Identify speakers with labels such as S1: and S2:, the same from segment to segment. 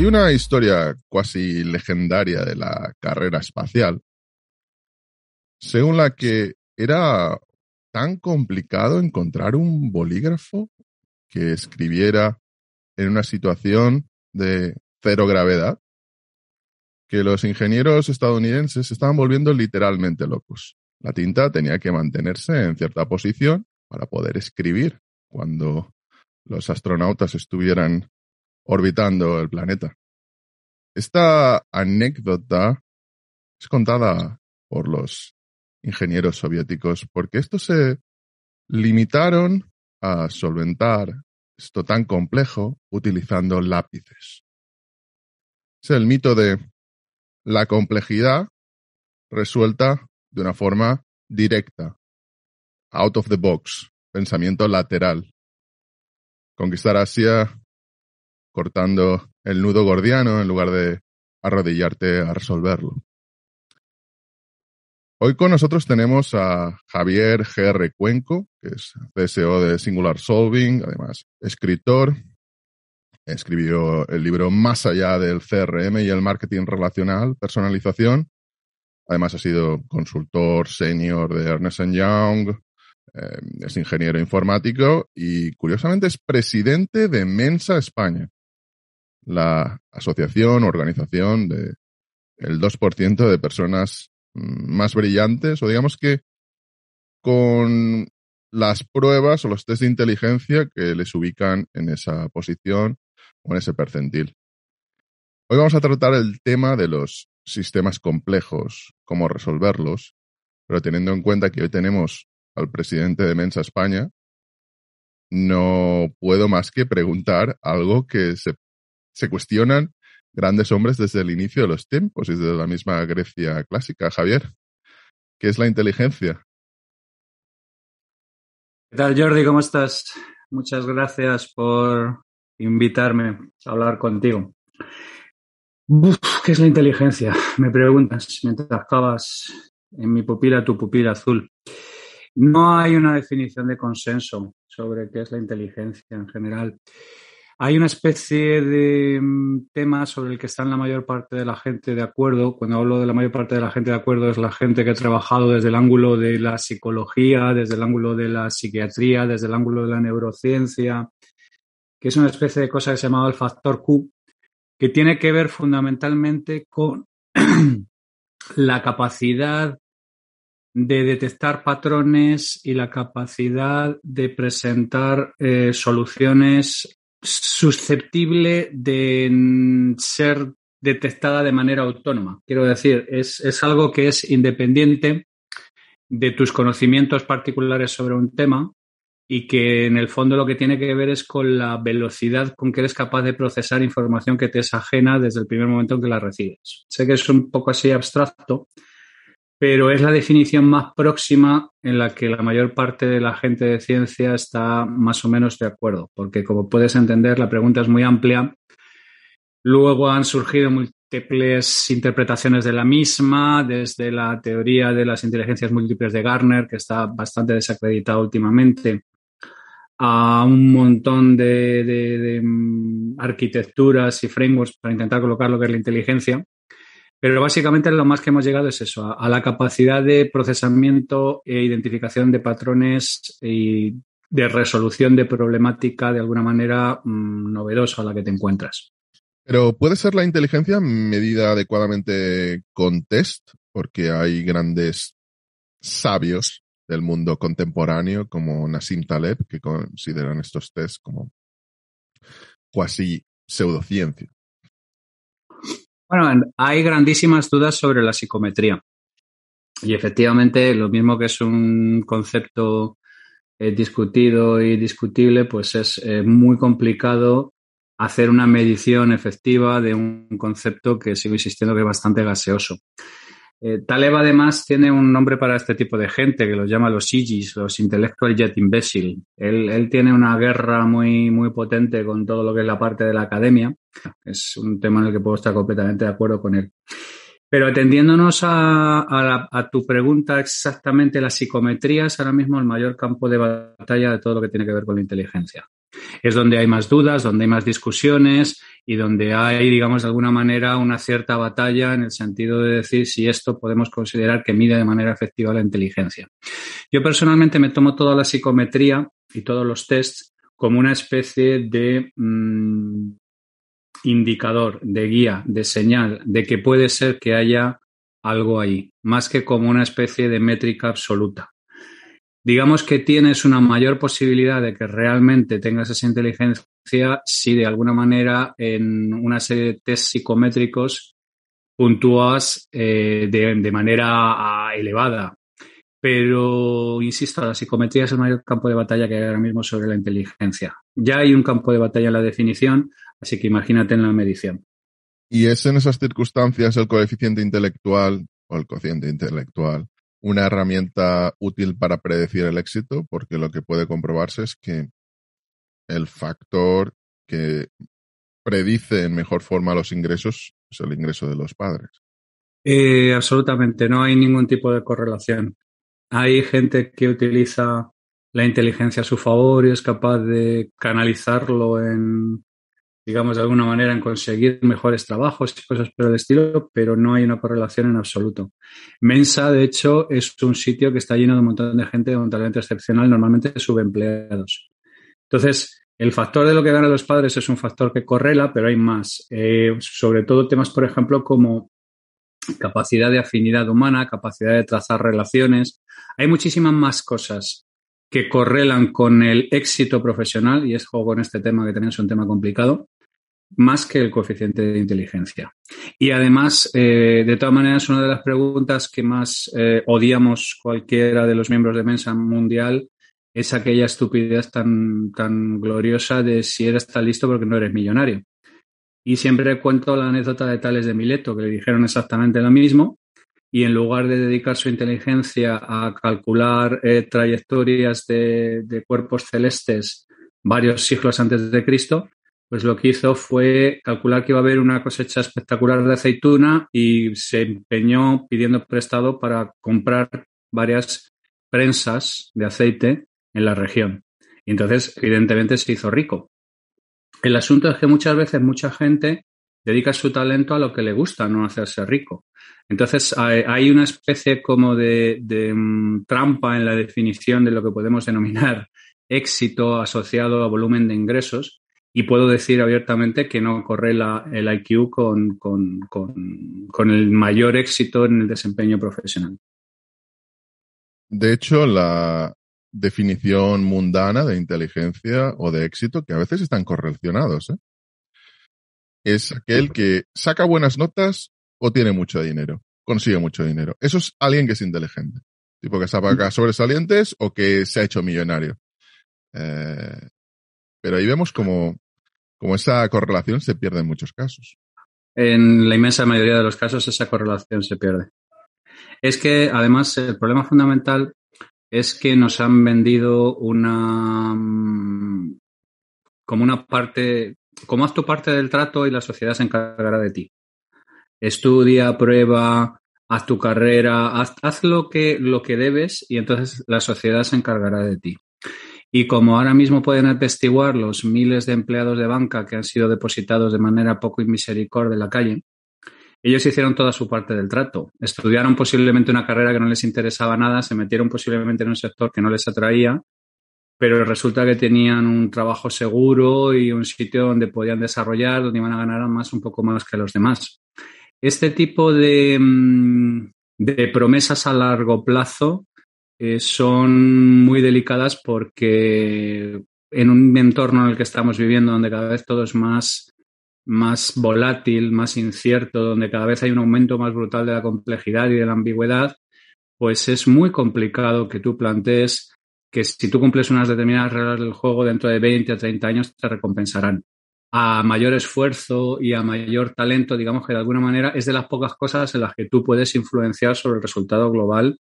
S1: Hay una historia cuasi legendaria de la carrera espacial, según la que era tan complicado encontrar un bolígrafo que escribiera en una situación de cero gravedad, que los ingenieros estadounidenses se estaban volviendo literalmente locos. La tinta tenía que mantenerse en cierta posición para poder escribir cuando los astronautas estuvieran orbitando el planeta. Esta anécdota es contada por los ingenieros soviéticos porque estos se limitaron a solventar esto tan complejo utilizando lápices. Es el mito de la complejidad resuelta de una forma directa, out of the box, pensamiento lateral. Conquistar Asia cortando el nudo gordiano en lugar de arrodillarte a resolverlo. Hoy con nosotros tenemos a Javier G.R. Cuenco, que es CSO de Singular Solving, además escritor. Escribió el libro Más allá del CRM y el marketing relacional, personalización. Además ha sido consultor senior de Ernst & Young, es ingeniero informático y curiosamente es presidente de Mensa España, la asociación o organización de el 2% de personas más brillantes, o digamos que con las pruebas o los test de inteligencia que les ubican en esa posición o en ese percentil. Hoy vamos a tratar el tema de los sistemas complejos, cómo resolverlos, pero teniendo en cuenta que hoy tenemos al presidente de Mensa España, no puedo más que preguntar algo que se cuestionan grandes hombres desde el inicio de los tiempos y desde la misma Grecia clásica. Javier, ¿qué es la inteligencia?
S2: ¿Qué tal, Jordi? ¿Cómo estás? Muchas gracias por invitarme a hablar contigo. ¿Qué es la inteligencia? Me preguntas mientras clavas en mi pupila tu pupila azul. No hay una definición de consenso sobre qué es la inteligencia en general. Hay una especie de tema sobre el que está la mayor parte de la gente de acuerdo. Cuando hablo de la mayor parte de la gente de acuerdo es la gente que ha trabajado desde el ángulo de la psicología, desde el ángulo de la psiquiatría, desde el ángulo de la neurociencia, que es una especie de cosa que se llama el factor Q, que tiene que ver fundamentalmente con la capacidad de detectar patrones y la capacidad de presentar soluciones susceptible de ser detectada de manera autónoma. Quiero decir, es algo que es independiente de tus conocimientos particulares sobre un tema y que en el fondo lo que tiene que ver es con la velocidad con que eres capaz de procesar información que te es ajena desde el primer momento en que la recibes. Sé que es un poco así abstracto, pero es la definición más próxima en la que la mayor parte de la gente de ciencia está más o menos de acuerdo, porque como puedes entender, la pregunta es muy amplia. Luego han surgido múltiples interpretaciones de la misma, desde la teoría de las inteligencias múltiples de Gartner, que está bastante desacreditada últimamente, a un montón de arquitecturas y frameworks para intentar colocar lo que es la inteligencia. Pero básicamente lo más que hemos llegado es eso, a la capacidad de procesamiento e identificación de patrones y de resolución de problemática de alguna manera novedosa a la que te encuentras.
S1: Pero ¿puede ser la inteligencia medida adecuadamente con test? Porque hay grandes sabios del mundo contemporáneo como Nassim Taleb que consideran estos tests como cuasi pseudociencia.
S2: Bueno, hay grandísimas dudas sobre la psicometría. Y efectivamente, lo mismo que es un concepto discutido y discutible, pues es muy complicado hacer una medición efectiva de un concepto que sigo insistiendo que es bastante gaseoso. Taleb además tiene un nombre para este tipo de gente que los llama los IGs, los Intellectual Jet Imbecile. Él tiene una guerra muy, muy potente con todo lo que es la parte de la academia. Es un tema en el que puedo estar completamente de acuerdo con él. Pero atendiéndonos a tu pregunta exactamente, la psicometría es ahora mismo el mayor campo de batalla de todo lo que tiene que ver con la inteligencia. Es donde hay más dudas, donde hay más discusiones y donde hay, digamos, de alguna manera una cierta batalla en el sentido de decir si esto podemos considerar que mide de manera efectiva la inteligencia. Yo personalmente me tomo toda la psicometría y todos los tests como una especie de indicador, de guía, de señal, de que puede ser que haya algo ahí, más que como una especie de métrica absoluta. Digamos que tienes una mayor posibilidad de que realmente tengas esa inteligencia si de alguna manera en una serie de test psicométricos puntúas de manera elevada. Pero, insisto, la psicometría es el mayor campo de batalla que hay ahora mismo sobre la inteligencia. Ya hay un campo de batalla en la definición, así que imagínate en la medición.
S1: ¿Y es en esas circunstancias el coeficiente intelectual o el cociente intelectual una herramienta útil para predecir el éxito? Porque lo que puede comprobarse es que el factor que predice en mejor forma los ingresos es el ingreso de los padres.
S2: Absolutamente, no hay ningún tipo de correlación. Hay gente que utiliza la inteligencia a su favor y es capaz de canalizarlo en, digamos, de alguna manera en conseguir mejores trabajos y cosas por el estilo, pero no hay una correlación en absoluto. Mensa, de hecho, es un sitio que está lleno de un montón de gente de un talento excepcional, normalmente subempleados. Entonces, el factor de lo que ganan los padres es un factor que correla, pero hay más. Sobre todo temas, por ejemplo, como capacidad de afinidad humana, capacidad de trazar relaciones. Hay muchísimas más cosas que correlan con el éxito profesional, y es juego con este tema que también es un tema complicado, más que el coeficiente de inteligencia. Y además, de todas maneras, una de las preguntas que más odiamos cualquiera de los miembros de Mensa Mundial es aquella estupidez tan gloriosa de si eres tan listo porque no eres millonario. Y siempre cuento la anécdota de Tales de Mileto, que le dijeron exactamente lo mismo, y en lugar de dedicar su inteligencia a calcular trayectorias de cuerpos celestes varios siglos antes de Cristo, pues lo que hizo fue calcular que iba a haber una cosecha espectacular de aceituna y se empeñó pidiendo prestado para comprar varias prensas de aceite en la región. Y entonces, evidentemente, se hizo rico. El asunto es que muchas veces mucha gente dedica su talento a lo que le gusta, no a hacerse rico. Entonces, hay una especie como de trampa en la definición de lo que podemos denominar éxito asociado a volumen de ingresos, y puedo decir abiertamente que no correla el IQ con el mayor éxito en el desempeño profesional.
S1: De hecho, la definición mundana de inteligencia o de éxito, que a veces están correlacionados, es aquel que saca buenas notas o tiene mucho dinero, consigue mucho dinero. Eso es alguien que es inteligente, tipo que saca sobresalientes o que se ha hecho millonario. Pero ahí vemos como esa correlación se pierde en muchos casos.
S2: En la inmensa mayoría de los casos esa correlación se pierde. Es que, además, el problema fundamental es que nos han vendido como una parte, como haz tu parte del trato y la sociedad se encargará de ti. Estudia, prueba, haz tu carrera, haz lo que debes y entonces la sociedad se encargará de ti. Y como ahora mismo pueden atestiguar los miles de empleados de banca que han sido depositados de manera poco inmisericordia en la calle, ellos hicieron toda su parte del trato. Estudiaron posiblemente una carrera que no les interesaba nada, se metieron posiblemente en un sector que no les atraía, pero resulta que tenían un trabajo seguro y un sitio donde podían desarrollar, donde iban a ganar más, un poco más que los demás. Este tipo de promesas a largo plazo son muy delicadas porque en un entorno en el que estamos viviendo, donde cada vez todo es más volátil, más incierto, donde cada vez hay un aumento más brutal de la complejidad y de la ambigüedad, pues es muy complicado que tú plantees que si tú cumples unas determinadas reglas del juego dentro de 20 a 30 años te recompensarán. A mayor esfuerzo y a mayor talento, digamos que de alguna manera es de las pocas cosas en las que tú puedes influenciar sobre el resultado global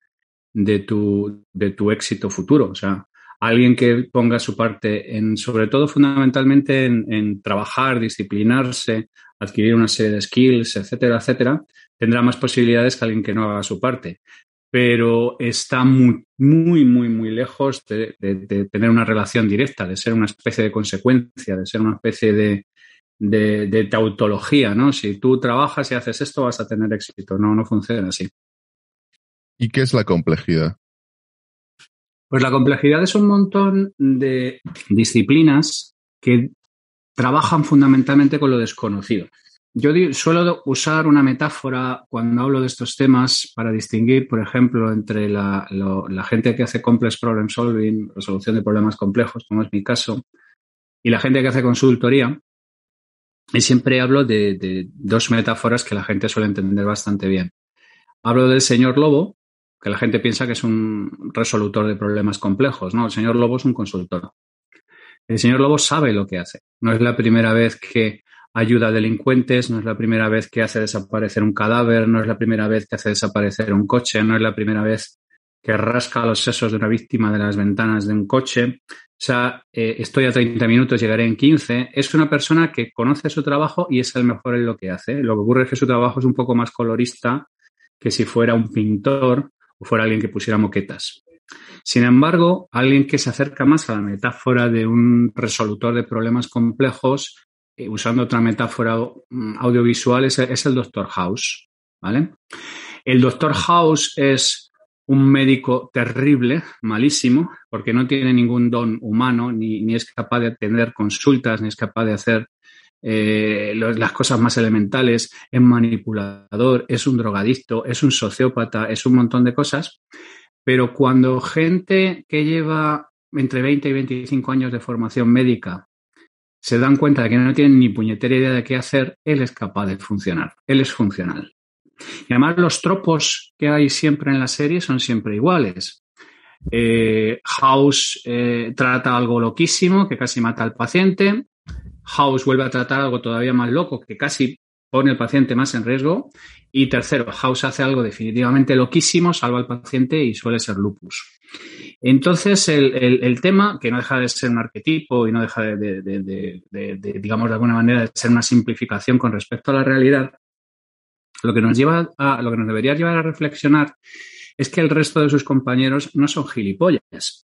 S2: de tu éxito futuro. O sea, alguien que ponga su parte sobre todo fundamentalmente en trabajar, disciplinarse, adquirir una serie de skills, etcétera, etcétera, tendrá más posibilidades que alguien que no haga su parte. pero está muy, muy, muy, muy lejos de tener una relación directa, de ser una especie de consecuencia, de ser una especie de tautología, ¿no? Si tú trabajas y haces esto, vas a tener éxito. No, no funciona así.
S1: ¿Y qué es la complejidad?
S2: Pues la complejidad es un montón de disciplinas que trabajan fundamentalmente con lo desconocido. Yo suelo usar una metáfora cuando hablo de estos temas para distinguir, por ejemplo, entre la gente que hace complex problem solving, resolución de problemas complejos, como es mi caso, y la gente que hace consultoría. Y siempre hablo de dos metáforas que la gente suele entender bastante bien. Hablo del señor lobo, que la gente piensa que es un resolutor de problemas complejos. No, el señor lobo es un consultor. El señor lobo sabe lo que hace. No es la primera vez que ayuda a delincuentes, no es la primera vez que hace desaparecer un cadáver, no es la primera vez que hace desaparecer un coche, no es la primera vez que rasca los sesos de una víctima de las ventanas de un coche. O sea, estoy a 30 minutos, llegaré en 15. Es una persona que conoce su trabajo y es el mejor en lo que hace. Lo que ocurre es que su trabajo es un poco más colorista que si fuera un pintor o fuera alguien que pusiera moquetas. Sin embargo, alguien que se acerca más a la metáfora de un resolutor de problemas complejos, usando otra metáfora audiovisual, es el Doctor House, ¿vale? El Doctor House es un médico terrible, malísimo, porque no tiene ningún don humano, ni es capaz de atender consultas, ni es capaz de hacer las cosas más elementales, es manipulador, es un drogadicto, es un sociópata, es un montón de cosas. Pero cuando gente que lleva entre 20 y 25 años de formación médica se dan cuenta de que no tienen ni puñetera idea de qué hacer, él es capaz de funcionar, él es funcional. Y además los tropos que hay siempre en la serie son siempre iguales. House trata algo loquísimo que casi mata al paciente. House vuelve a tratar algo todavía más loco que casi pone al paciente más en riesgo. Y tercero, House hace algo definitivamente loquísimo, salva al paciente y suele ser lupus. Entonces, el tema, que no deja de ser un arquetipo y no deja digamos, de alguna manera, de ser una simplificación con respecto a la realidad, lo que nos debería llevar a reflexionar es que el resto de sus compañeros no son gilipollas.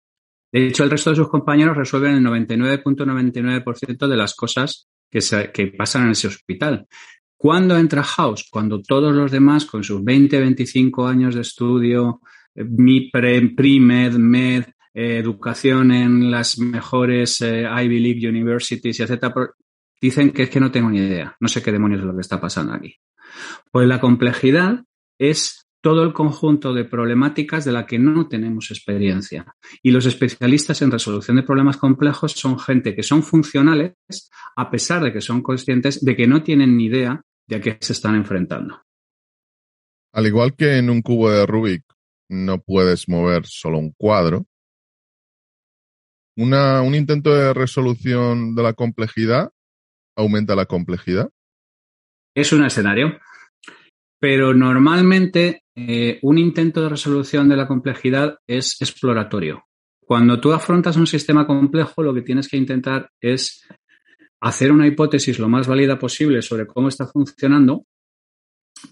S2: De hecho, el resto de sus compañeros resuelven el 99.99% de las cosas que pasan en ese hospital. ¿Cuándo entra House? Cuando todos los demás, con sus 20, 25 años de estudio, pre-med, med, educación en las mejores Ivy League Universities, etc., dicen que es que no tengo ni idea, no sé qué demonios es lo que está pasando aquí. Pues la complejidad es todo el conjunto de problemáticas de la que no tenemos experiencia. Y los especialistas en resolución de problemas complejos son gente que son funcionales a pesar de que son conscientes de que no tienen ni idea de a qué se están enfrentando.
S1: Al igual que en un cubo de Rubik no puedes mover solo un cuadro, un intento de resolución de la complejidad aumenta la complejidad.
S2: Es un escenario, pero normalmente un intento de resolución de la complejidad es exploratorio. Cuando tú afrontas un sistema complejo, lo que tienes que intentar es hacer una hipótesis lo más válida posible sobre cómo está funcionando,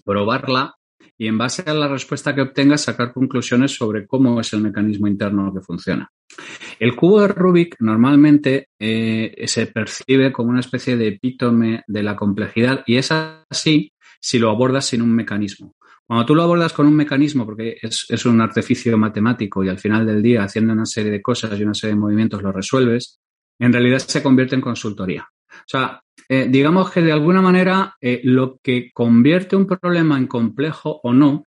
S2: probarla y en base a la respuesta que obtengas sacar conclusiones sobre cómo es el mecanismo interno que funciona. El cubo de Rubik normalmente se percibe como una especie de epítome de la complejidad y es así si lo abordas sin un mecanismo. Cuando tú lo abordas con un mecanismo, porque es un artificio matemático y al final del día, haciendo una serie de cosas y una serie de movimientos, lo resuelves, en realidad se convierte en consultoría. O sea, digamos que de alguna manera lo que convierte un problema en complejo o no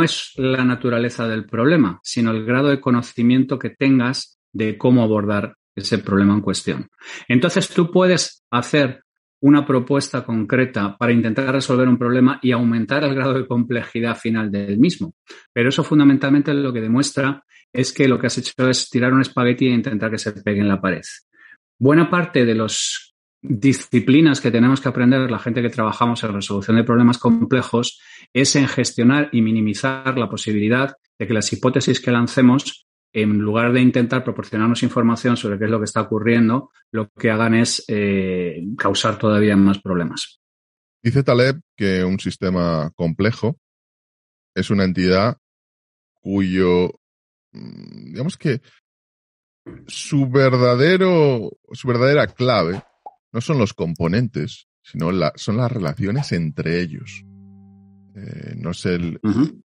S2: es la naturaleza del problema, sino el grado de conocimiento que tengas de cómo abordar ese problema en cuestión. Entonces, tú puedes hacer una propuesta concreta para intentar resolver un problema y aumentar el grado de complejidad final del mismo. Pero eso fundamentalmente lo que demuestra es que lo que has hecho es tirar un espagueti e intentar que se pegue en la pared. Buena parte de las disciplinas que tenemos que aprender la gente que trabajamos en resolución de problemas complejos es en gestionar y minimizar la posibilidad de que las hipótesis que lancemos, en lugar de intentar proporcionarnos información sobre qué es lo que está ocurriendo, lo que hagan es causar todavía más problemas.
S1: Dice Taleb que un sistema complejo es una entidad cuyo, digamos que su verdadera clave no son los componentes, sino son las relaciones entre ellos. No es el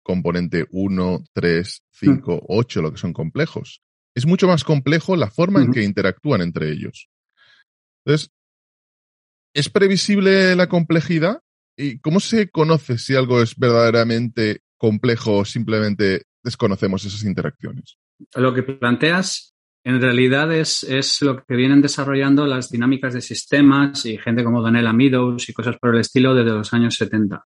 S1: componente 1, 3, 5, 8 lo que son complejos. Es mucho más complejo la forma en que interactúan entre ellos. Entonces, ¿es previsible la complejidad? ¿Y cómo se conoce si algo es verdaderamente complejo o simplemente desconocemos esas interacciones?
S2: Lo que planteas en realidad es lo que vienen desarrollando las dinámicas de sistemas y gente como Donella Meadows y cosas por el estilo desde los años 70.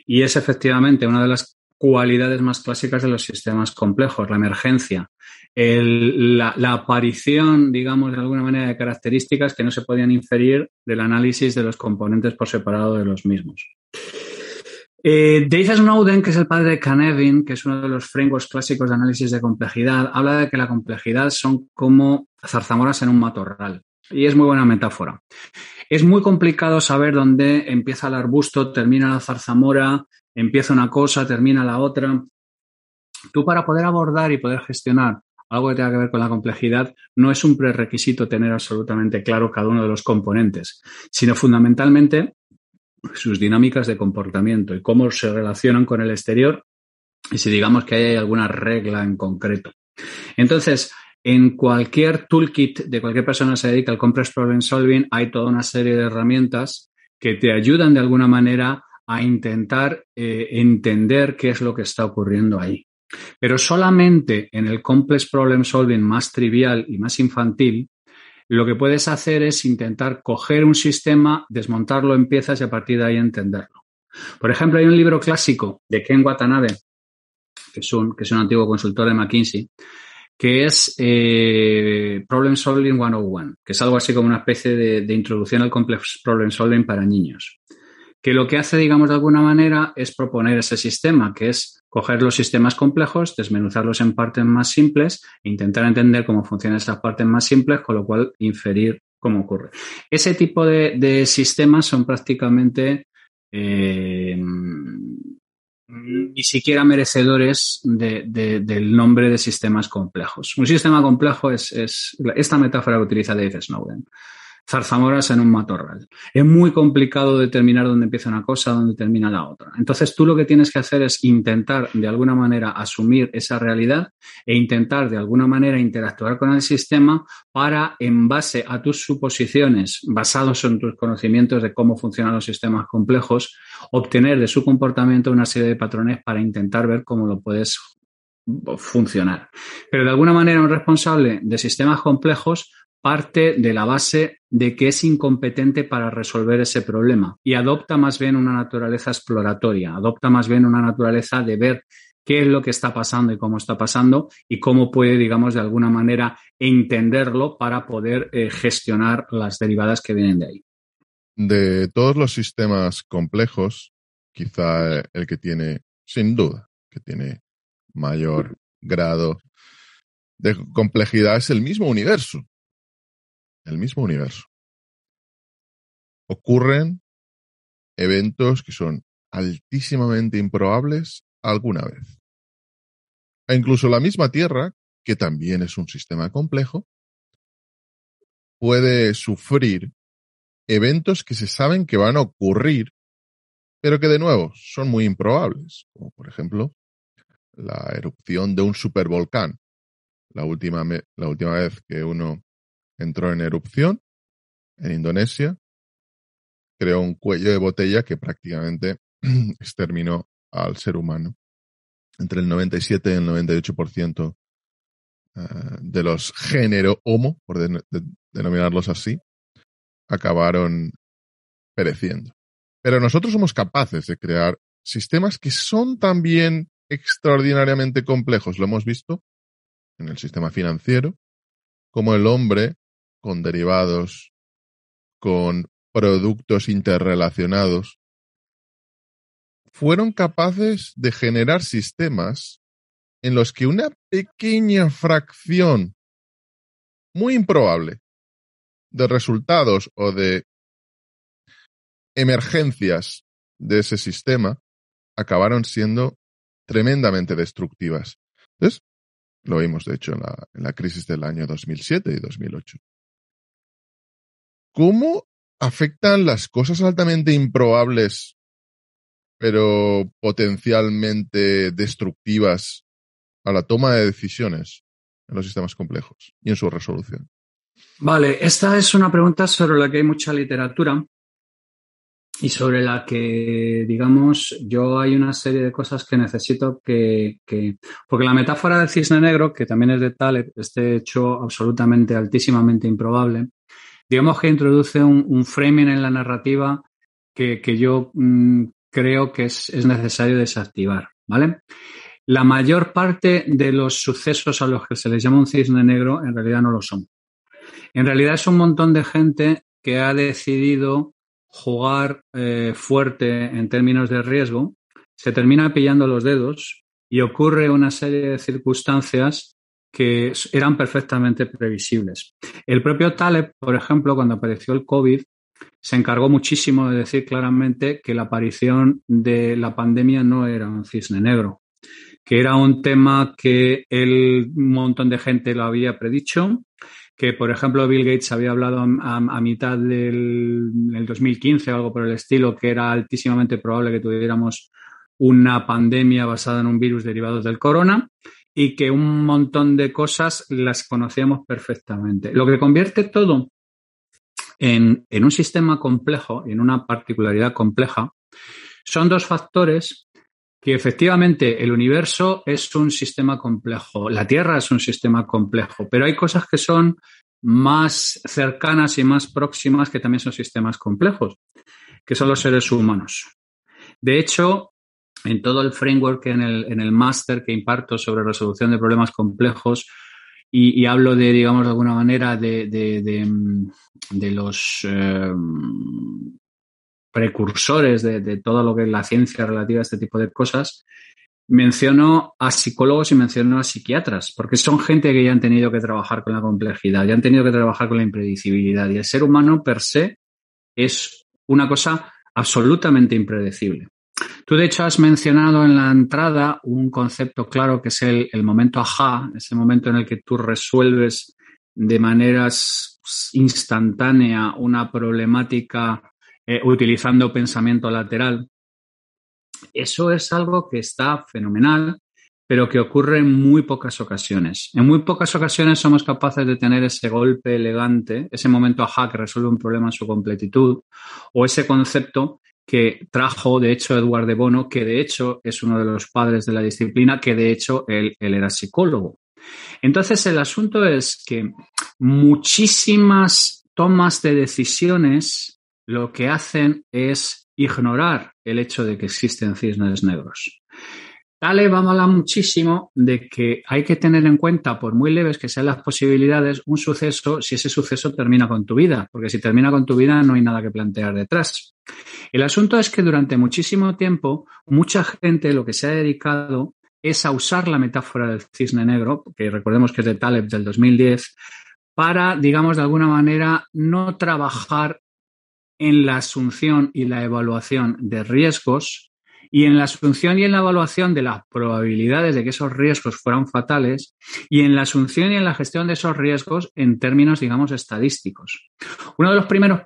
S2: Y es efectivamente una de las cualidades más clásicas de los sistemas complejos, la emergencia, la aparición, digamos, de alguna manera de características que no se podían inferir del análisis de los componentes por separado de los mismos. Dave Snowden, que es el padre de Cynefin, que es uno de los frameworks clásicos de análisis de complejidad, habla de que la complejidad son como zarzamoras en un matorral. Y es muy buena metáfora. Es muy complicado saber dónde empieza el arbusto, termina la zarzamora, empieza una cosa, termina la otra. Tú, para poder abordar y poder gestionar algo que tenga que ver con la complejidad, no es un prerequisito tener absolutamente claro cada uno de los componentes, sino fundamentalmente sus dinámicas de comportamiento y cómo se relacionan con el exterior y si digamos que hay alguna regla en concreto. Entonces, en cualquier toolkit de cualquier persona que se dedica al complex problem solving hay toda una serie de herramientas que te ayudan de alguna manera a intentar entender qué es lo que está ocurriendo ahí. Pero solamente en el complex problem solving más trivial y más infantil, lo que puedes hacer es intentar coger un sistema, desmontarlo en piezas y a partir de ahí entenderlo. Por ejemplo, hay un libro clásico de Ken Watanabe, que es un antiguo consultor de McKinsey, que es Problem Solving 101, que es algo así como una especie de introducción al complex problem solving para niños. Que lo que hace, digamos, de alguna manera es proponer ese sistema, que es coger los sistemas complejos, desmenuzarlos en partes más simples e intentar entender cómo funcionan esas partes más simples, con lo cual inferir cómo ocurre. Ese tipo de sistemas son prácticamente ni siquiera merecedores del nombre de sistemas complejos. Un sistema complejo es esta metáfora que utiliza Dave Snowden. Zarzamoras en un matorral. Es muy complicado determinar dónde empieza una cosa, dónde termina la otra. Entonces, tú lo que tienes que hacer es intentar de alguna manera asumir esa realidad e intentar de alguna manera interactuar con el sistema para, en base a tus suposiciones, basados en tus conocimientos de cómo funcionan los sistemas complejos, obtener de su comportamiento una serie de patrones para intentar ver cómo lo puedes funcionar. Pero de alguna manera un responsable de sistemas complejos parte de la base de que es incompetente para resolver ese problema y adopta más bien una naturaleza exploratoria, adopta más bien una naturaleza de ver qué es lo que está pasando y cómo está pasando y cómo puede, digamos, de alguna manera entenderlo para poder gestionar las derivadas que vienen de ahí.
S1: De todos los sistemas complejos, quizá el que tiene, sin duda, que tiene mayor grado de complejidad es el mismo universo. El mismo universo. Ocurren eventos que son altísimamente improbables alguna vez. E incluso la misma Tierra, que también es un sistema complejo, puede sufrir eventos que se saben que van a ocurrir, pero que de nuevo son muy improbables, como por ejemplo la erupción de un supervolcán. La última vez que uno entró en erupción en Indonesia, creó un cuello de botella que prácticamente exterminó al ser humano. Entre el 97 y el 98% de los género Homo, por denominarlos así, acabaron pereciendo. Pero nosotros somos capaces de crear sistemas que son también extraordinariamente complejos. Lo hemos visto en el sistema financiero, como el hombre, con derivados, con productos interrelacionados, fueron capaces de generar sistemas en los que una pequeña fracción muy improbable de resultados o de emergencias de ese sistema acabaron siendo tremendamente destructivas. Entonces, lo vimos, de hecho, en la crisis del año 2007 y 2008. ¿Cómo afectan las cosas altamente improbables, pero potencialmente destructivas, a la toma de decisiones en los sistemas complejos y en su resolución?
S2: Vale, esta es una pregunta sobre la que hay mucha literatura y sobre la que, digamos, yo hay una serie de cosas que necesito porque la metáfora del cisne negro, que también es de Taleb, este hecho absolutamente, altísimamente improbable, digamos que introduce un framing en la narrativa que yo creo que es necesario desactivar, ¿vale? La mayor parte de los sucesos a los que se les llama un cisne negro en realidad no lo son. En realidad es un montón de gente que ha decidido jugar fuerte en términos de riesgo, se termina pillando los dedos y ocurre una serie de circunstancias que eran perfectamente previsibles. El propio Taleb, por ejemplo, cuando apareció el COVID, se encargó muchísimo de decir claramente que la aparición de la pandemia no era un cisne negro, que era un tema que un montón de gente lo había predicho, que, por ejemplo, Bill Gates había hablado a mitad del 2015 o algo por el estilo, que era altísimamente probable que tuviéramos una pandemia basada en un virus derivado del corona y que un montón de cosas las conocíamos perfectamente. Lo que convierte todo en un sistema complejo y en una particularidad compleja son dos factores que efectivamente el universo es un sistema complejo, la Tierra es un sistema complejo, pero hay cosas que son más cercanas y más próximas que también son sistemas complejos, que son los seres humanos. De hecho, en todo el framework, en el máster que imparto sobre resolución de problemas complejos, y hablo de, digamos, de alguna manera de los precursores de todo lo que es la ciencia relativa a este tipo de cosas, menciono a psicólogos y menciono a psiquiatras, porque son gente que ya han tenido que trabajar con la complejidad, ya han tenido que trabajar con la impredecibilidad, y el ser humano per se es una cosa absolutamente impredecible. Tú, de hecho, has mencionado en la entrada un concepto claro que es el momento ajá, ese momento en el que tú resuelves de manera instantánea una problemática utilizando pensamiento lateral. Eso es algo que está fenomenal, pero que ocurre en muy pocas ocasiones. En muy pocas ocasiones somos capaces de tener ese golpe elegante, ese momento ajá que resuelve un problema en su completitud, o ese concepto que trajo, de hecho, Edward de Bono, que de hecho es uno de los padres de la disciplina, que de hecho él era psicólogo. Entonces, el asunto es que muchísimas tomas de decisiones lo que hacen es ignorar el hecho de que existen cisnes negros. Taleb habla muchísimo de que hay que tener en cuenta, por muy leves que sean las posibilidades, un suceso si ese suceso termina con tu vida, porque si termina con tu vida no hay nada que plantear detrás. El asunto es que durante muchísimo tiempo mucha gente lo que se ha dedicado es a usar la metáfora del cisne negro, que recordemos que es de Taleb del 2010, para, digamos, de alguna manera no trabajar en la asunción y la evaluación de riesgos y en la asunción y en la evaluación de las probabilidades de que esos riesgos fueran fatales y en la asunción y en la gestión de esos riesgos en términos, digamos, estadísticos. Uno de los primeros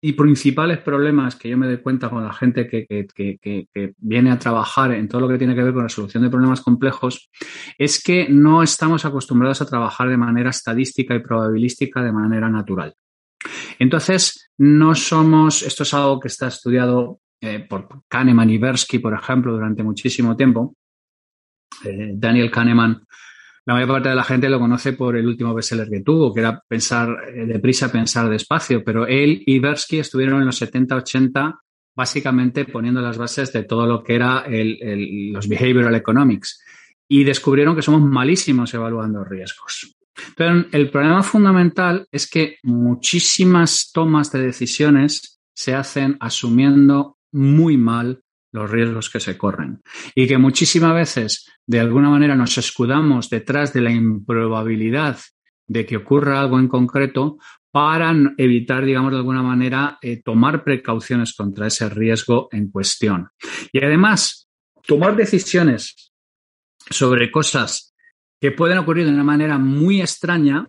S2: y principales problemas que yo me doy cuenta con la gente que viene a trabajar en todo lo que tiene que ver con la solución de problemas complejos es que no estamos acostumbrados a trabajar de manera estadística y probabilística de manera natural. Entonces, no somos, esto es algo que está estudiado por Kahneman y Tversky, por ejemplo, durante muchísimo tiempo. Daniel Kahneman, la mayor parte de la gente lo conoce por el último bestseller que tuvo, que era Pensar deprisa, pensar despacio, pero él y Tversky estuvieron en los 70-80 básicamente poniendo las bases de todo lo que era los behavioral economics y descubrieron que somos malísimos evaluando riesgos. Pero el problema fundamental es que muchísimas tomas de decisiones se hacen asumiendo muy mal los riesgos que se corren y que muchísimas veces de alguna manera nos escudamos detrás de la improbabilidad de que ocurra algo en concreto para evitar, digamos, de alguna manera tomar precauciones contra ese riesgo en cuestión. Y además, tomar decisiones sobre cosas que pueden ocurrir de una manera muy extraña,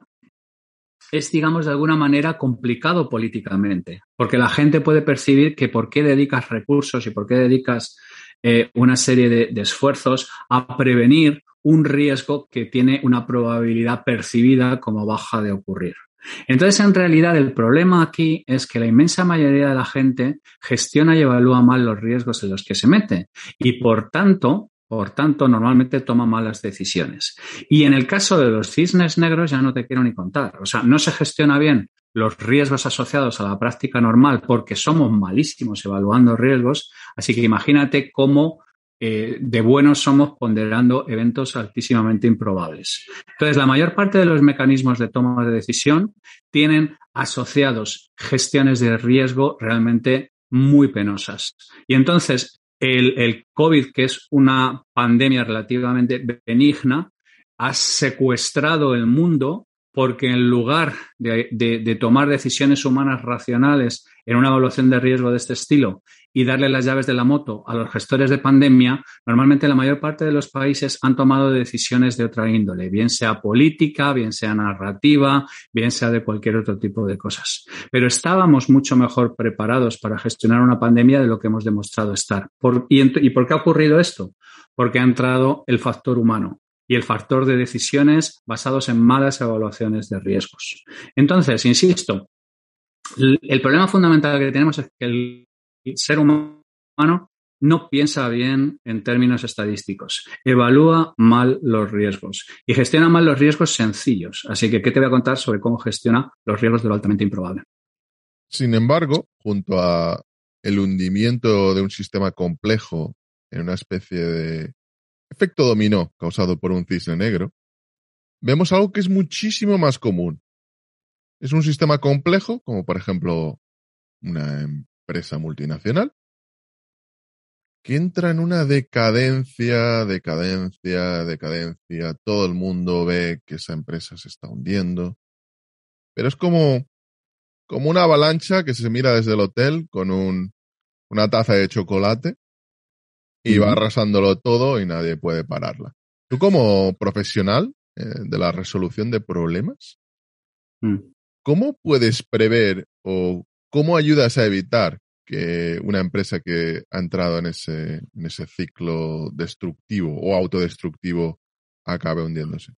S2: es, digamos, de alguna manera complicado políticamente, porque la gente puede percibir que por qué dedicas recursos y por qué dedicas una serie de esfuerzos a prevenir un riesgo que tiene una probabilidad percibida como baja de ocurrir. Entonces, en realidad, el problema aquí es que la inmensa mayoría de la gente gestiona y evalúa mal los riesgos en los que se mete y, por tanto, normalmente toma malas decisiones. Y en el caso de los cisnes negros ya no te quiero ni contar. O sea, no se gestiona bien los riesgos asociados a la práctica normal porque somos malísimos evaluando riesgos. Así que imagínate cómo de buenos somos ponderando eventos altísimamente improbables. Entonces, la mayor parte de los mecanismos de toma de decisión tienen asociados gestiones de riesgo realmente muy penosas. Y entonces, el COVID, que es una pandemia relativamente benigna, ha secuestrado el mundo porque en lugar de tomar decisiones humanas racionales en una evaluación de riesgo de este estilo y darle las llaves de la moto a los gestores de pandemia, normalmente la mayor parte de los países han tomado decisiones de otra índole, bien sea política, bien sea narrativa, bien sea de cualquier otro tipo de cosas. Pero estábamos mucho mejor preparados para gestionar una pandemia de lo que hemos demostrado estar. ¿Y por qué ha ocurrido esto? Porque ha entrado el factor humano y el factor de decisiones basados en malas evaluaciones de riesgos. Entonces, insisto, el problema fundamental que tenemos es que el ser humano no piensa bien en términos estadísticos, evalúa mal los riesgos y gestiona mal los riesgos sencillos. Así que, ¿qué te voy a contar sobre cómo gestiona los riesgos de lo altamente improbable?
S1: Sin embargo, junto a el hundimiento de un sistema complejo en una especie de efecto dominó causado por un cisne negro, vemos algo que es muchísimo más común. Es un sistema complejo, como por ejemplo una empresa multinacional, que entra en una decadencia. Todo el mundo ve que esa empresa se está hundiendo. Pero es como una avalancha que se mira desde el hotel con una taza de chocolate y va arrasándolo todo y nadie puede pararla. Tú como profesional de la resolución de problemas, ¿cómo puedes prever o cómo ayudas a evitar que una empresa que ha entrado en ese ciclo destructivo o autodestructivo acabe hundiéndose?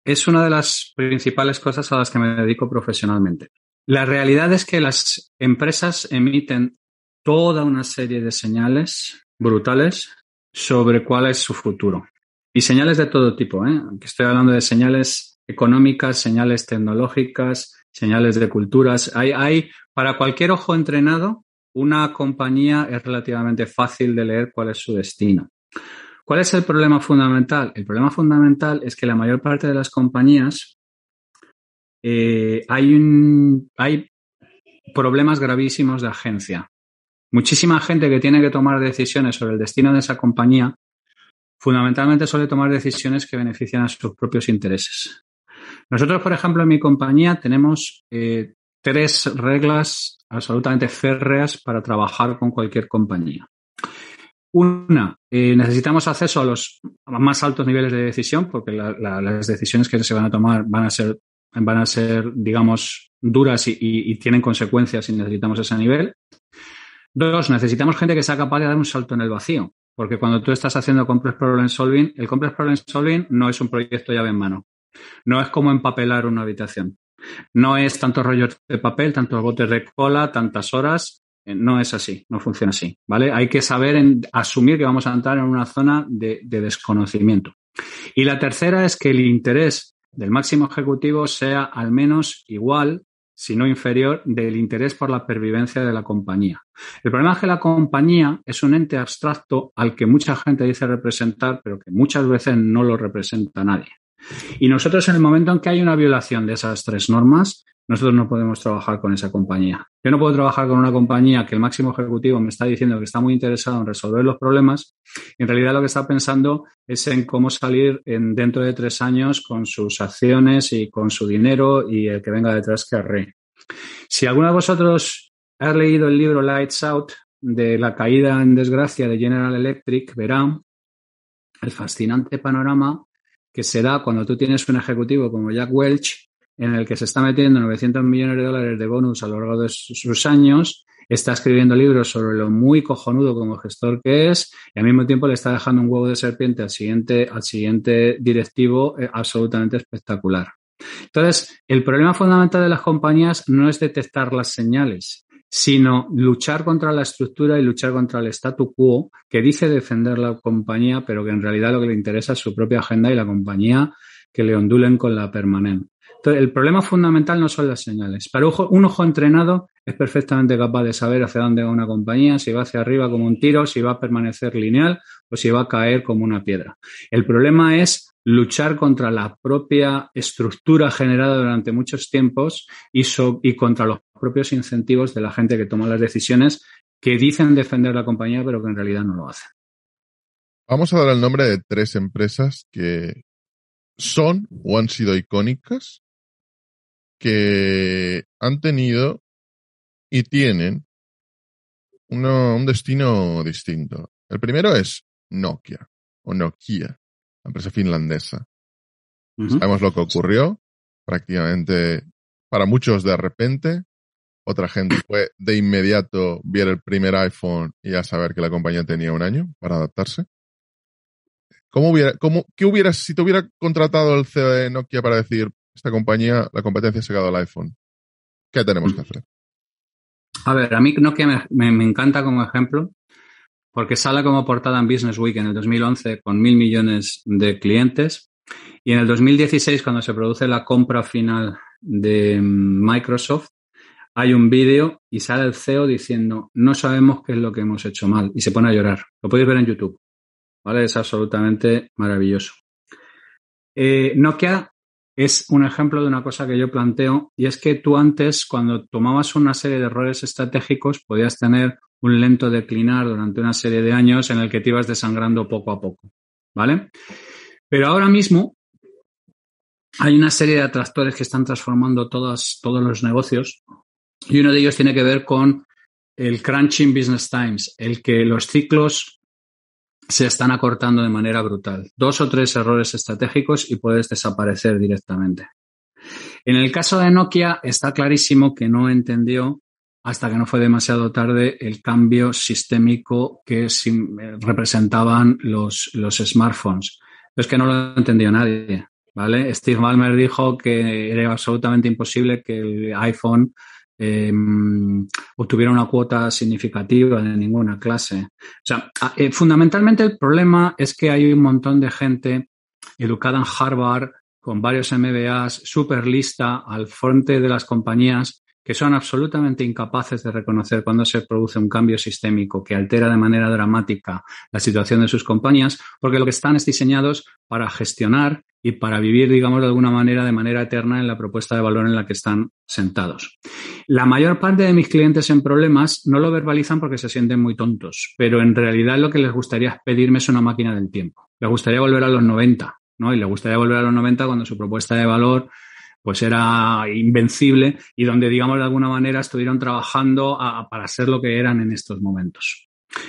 S2: Es una de las principales cosas a las que me dedico profesionalmente. La realidad es que las empresas emiten toda una serie de señales brutales sobre cuál es su futuro. Y señales de todo tipo, ¿eh? Aquí estoy hablando de señales económicas, señales tecnológicas, señales de culturas. Hay para cualquier ojo entrenado, una compañía es relativamente fácil de leer cuál es su destino. ¿Cuál es el problema fundamental? El problema fundamental es que la mayor parte de las compañías hay problemas gravísimos de agencia. Muchísima gente que tiene que tomar decisiones sobre el destino de esa compañía fundamentalmente suele tomar decisiones que benefician a sus propios intereses. Nosotros, por ejemplo, en mi compañía tenemos 3 reglas absolutamente férreas para trabajar con cualquier compañía. Una, necesitamos acceso a los más altos niveles de decisión porque las decisiones que se van a tomar van a ser, digamos, duras y tienen consecuencias y necesitamos ese nivel. 2, necesitamos gente que sea capaz de dar un salto en el vacío, porque cuando tú estás haciendo Complex Problem Solving, el Complex Problem Solving no es un proyecto llave en mano. No es como empapelar una habitación. No es tantos rollos de papel, tantos botes de cola, tantas horas. No es así, no funciona así, ¿vale? Hay que saber asumir que vamos a entrar en una zona de desconocimiento. Y la tercera es que el interés del máximo ejecutivo sea al menos igual, si no inferior, del interés por la pervivencia de la compañía. El problema es que la compañía es un ente abstracto al que mucha gente dice representar, pero que muchas veces no lo representa nadie. Y nosotros, en el momento en que hay una violación de esas 3 normas, nosotros no podemos trabajar con esa compañía. Yo no puedo trabajar con una compañía que el máximo ejecutivo me está diciendo que está muy interesado en resolver los problemas y en realidad lo que está pensando es en cómo salir dentro de 3 años con sus acciones y con su dinero y el que venga detrás que arree. Si alguno de vosotros ha leído el libro Lights Out de la caída en desgracia de General Electric, verán el fascinante panorama que se da cuando tú tienes un ejecutivo como Jack Welch, en el que se está metiendo 900 millones de dólares de bonus a lo largo de sus años, está escribiendo libros sobre lo muy cojonudo como gestor que es, y al mismo tiempo le está dejando un huevo de serpiente al siguiente directivo absolutamente espectacular. Entonces, el problema fundamental de las compañías no es detectar las señales, sino luchar contra la estructura y luchar contra el statu quo que dice defender la compañía, pero que en realidad lo que le interesa es su propia agenda y la compañía que le ondulen con la permanente. Entonces, el problema fundamental no son las señales. Para un ojo entrenado es perfectamente capaz de saber hacia dónde va una compañía, si va hacia arriba como un tiro, si va a permanecer lineal o si va a caer como una piedra. El problema es luchar contra la propia estructura generada durante muchos tiempos y contra los propios incentivos de la gente que toma las decisiones que dicen defender la compañía pero que en realidad no lo hacen.
S1: Vamos a dar el nombre de 3 empresas que son o han sido icónicas, que han tenido y tienen un destino distinto. El primero es Nokia, o Nokia, la empresa finlandesa. Sabemos lo que ocurrió, prácticamente para muchos de repente, otra gente fue de inmediato ver el primer iPhone y ya saber que la compañía tenía un año para adaptarse. ¿Qué hubieras, si te hubiera contratado el CEO de Nokia para decir, esta compañía, la competencia ha sacado el iPhone, ¿qué tenemos que hacer?
S2: A ver, a mí Nokia me encanta como ejemplo porque sale como portada en Business Week en el 2011 con 1.000 millones de clientes y en el 2016, cuando se produce la compra final de Microsoft, hay un vídeo y sale el CEO diciendo no sabemos qué es lo que hemos hecho mal y se pone a llorar. Lo podéis ver en YouTube, ¿vale? Es absolutamente maravilloso. Nokia es un ejemplo de una cosa que yo planteo y es que tú antes, cuando tomabas una serie de errores estratégicos, podías tener un lento declinar durante una serie de años en el que te ibas desangrando poco a poco, ¿vale? Pero ahora mismo hay una serie de atractores que están transformando todos los negocios y uno de ellos tiene que ver con el crunching business times, el que los ciclos se están acortando de manera brutal. 2 o 3 errores estratégicos y puedes desaparecer directamente. En el caso de Nokia está clarísimo que no entendió hasta que no fue demasiado tarde el cambio sistémico que representaban los smartphones. Pero es que no lo entendió nadie, ¿vale? Steve Ballmer dijo que era absolutamente imposible que el iPhone obtuviera una cuota significativa de ninguna clase. O sea, fundamentalmente el problema es que hay un montón de gente educada en Harvard con varios MBAs, súper lista al frente de las compañías que son absolutamente incapaces de reconocer cuando se produce un cambio sistémico que altera de manera dramática la situación de sus compañías, porque lo que están es diseñados para gestionar y para vivir, digamos, de alguna manera, de manera eterna en la propuesta de valor en la que están sentados. La mayor parte de mis clientes en problemas no lo verbalizan porque se sienten muy tontos, pero en realidad lo que les gustaría pedirme es una máquina del tiempo. Les gustaría volver a los 90, ¿no? Y les gustaría volver a los 90 cuando su propuesta de valor pues era invencible y donde, digamos, de alguna manera estuvieron trabajando para ser lo que eran en estos momentos.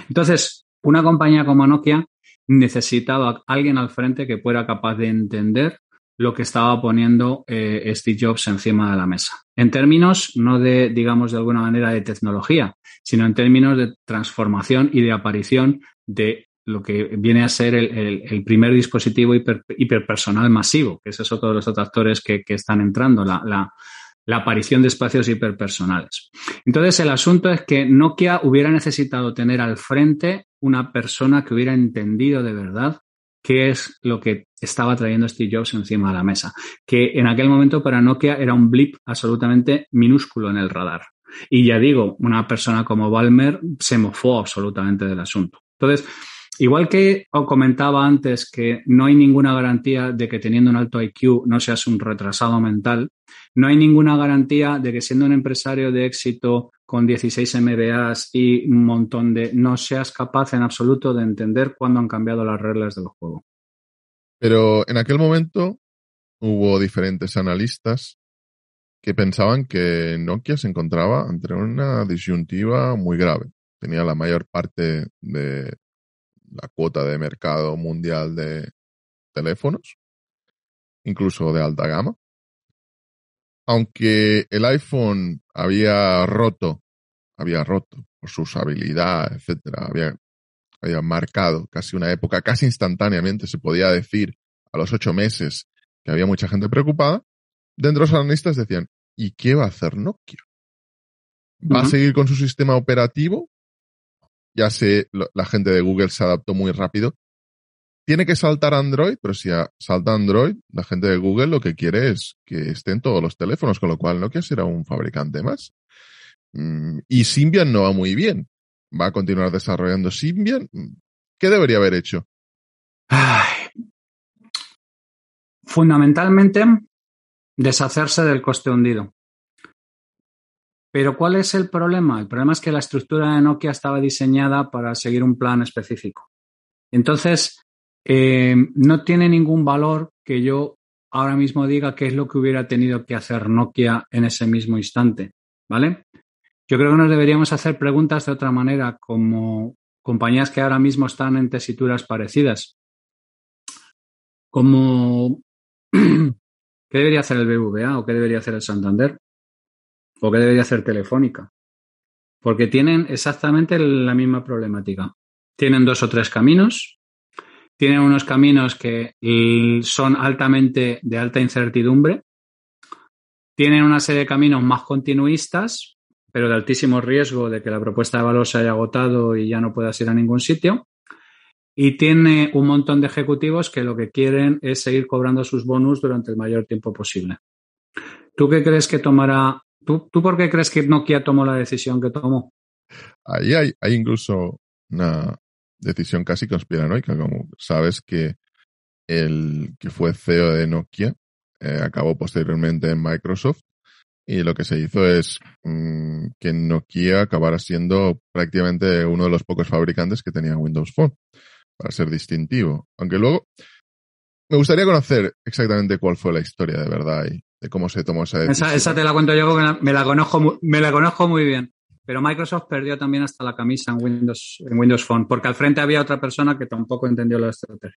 S2: Entonces, una compañía como Nokia necesitaba a alguien al frente que fuera capaz de entender lo que estaba poniendo Steve Jobs encima de la mesa. En términos no de, digamos, de alguna manera de tecnología, sino en términos de transformación y de aparición de lo que viene a ser el primer dispositivo hiperpersonal masivo, que ese es otro de los atractores que están entrando, la aparición de espacios hiperpersonales. Entonces, el asunto es que Nokia hubiera necesitado tener al frente una persona que hubiera entendido de verdad qué es lo que estaba trayendo Steve Jobs encima de la mesa, que en aquel momento para Nokia era un blip absolutamente minúsculo en el radar. Y ya digo, una persona como Ballmer se mofó absolutamente del asunto. Entonces, igual que os comentaba antes que no hay ninguna garantía de que teniendo un alto IQ no seas un retrasado mental, no hay ninguna garantía de que siendo un empresario de éxito con 16 MBAs y un montón de... no seas capaz en absoluto de entender cuándo han cambiado las reglas del juego.
S1: Pero en aquel momento hubo diferentes analistas que pensaban que Nokia se encontraba ante una disyuntiva muy grave. Tenía la mayor parte de la cuota de mercado mundial de teléfonos incluso de alta gama. Aunque el iPhone había roto por su usabilidad, etcétera, había marcado casi una época, casi instantáneamente, se podía decir a los 8 meses que había mucha gente preocupada. Dentro de los analistas decían, ¿y qué va a hacer Nokia? ¿Va a seguir con su sistema operativo? Ya sé, la gente de Google se adaptó muy rápido. Tiene que saltar Android, pero si salta Android, la gente de Google lo que quiere es que estén todos los teléfonos, con lo cual Nokia será un fabricante más. Y Symbian no va muy bien. ¿Va a continuar desarrollando Symbian? ¿Qué debería haber hecho?
S2: Fundamentalmente, deshacerse del coste hundido. Pero ¿cuál es el problema? El problema es que la estructura de Nokia estaba diseñada para seguir un plan específico. Entonces, no tiene ningún valor que yo ahora mismo diga qué es lo que hubiera tenido que hacer Nokia en ese mismo instante, ¿vale? Yo creo que nos deberíamos hacer preguntas de otra manera, como compañías que ahora mismo están en tesituras parecidas. Como, ¿qué debería hacer el BBVA o qué debería hacer el Santander? ¿O qué debería hacer Telefónica? Porque tienen exactamente la misma problemática. Tienen 2 o 3 caminos, tienen unos caminos que son altamente de alta incertidumbre, tienen una serie de caminos más continuistas, pero de altísimo riesgo de que la propuesta de valor se haya agotado y ya no puedas ir a ningún sitio. Y tiene un montón de ejecutivos que lo que quieren es seguir cobrando sus bonus durante el mayor tiempo posible. ¿Tú qué crees que tomará? ¿Tú por qué crees que Nokia tomó la decisión que tomó?
S1: Ahí hay incluso una decisión casi conspiranoica, como sabes que el que fue CEO de Nokia acabó posteriormente en Microsoft y lo que se hizo es que Nokia acabara siendo prácticamente uno de los pocos fabricantes que tenía Windows Phone para ser distintivo. Aunque luego me gustaría conocer exactamente cuál fue la historia de verdad y de cómo se tomó esa decisión.
S2: Esa te la cuento yo porque me la conozco muy bien. Pero Microsoft perdió también hasta la camisa en Windows Phone, porque al frente había otra persona que tampoco entendió la estrategia.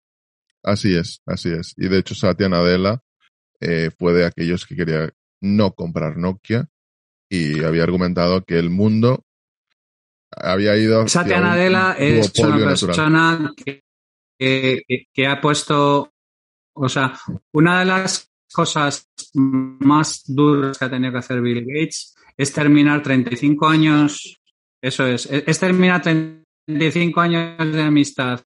S1: Así es. Y de hecho Satya Nadella fue de aquellos que quería no comprar Nokia y había argumentado que el mundo había ido hacia
S2: Satya Nadella es una persona que ha puesto, o sea, una de las cosas más duras que ha tenido que hacer Bill Gates es terminar 35 años, eso es terminar 35 años de amistad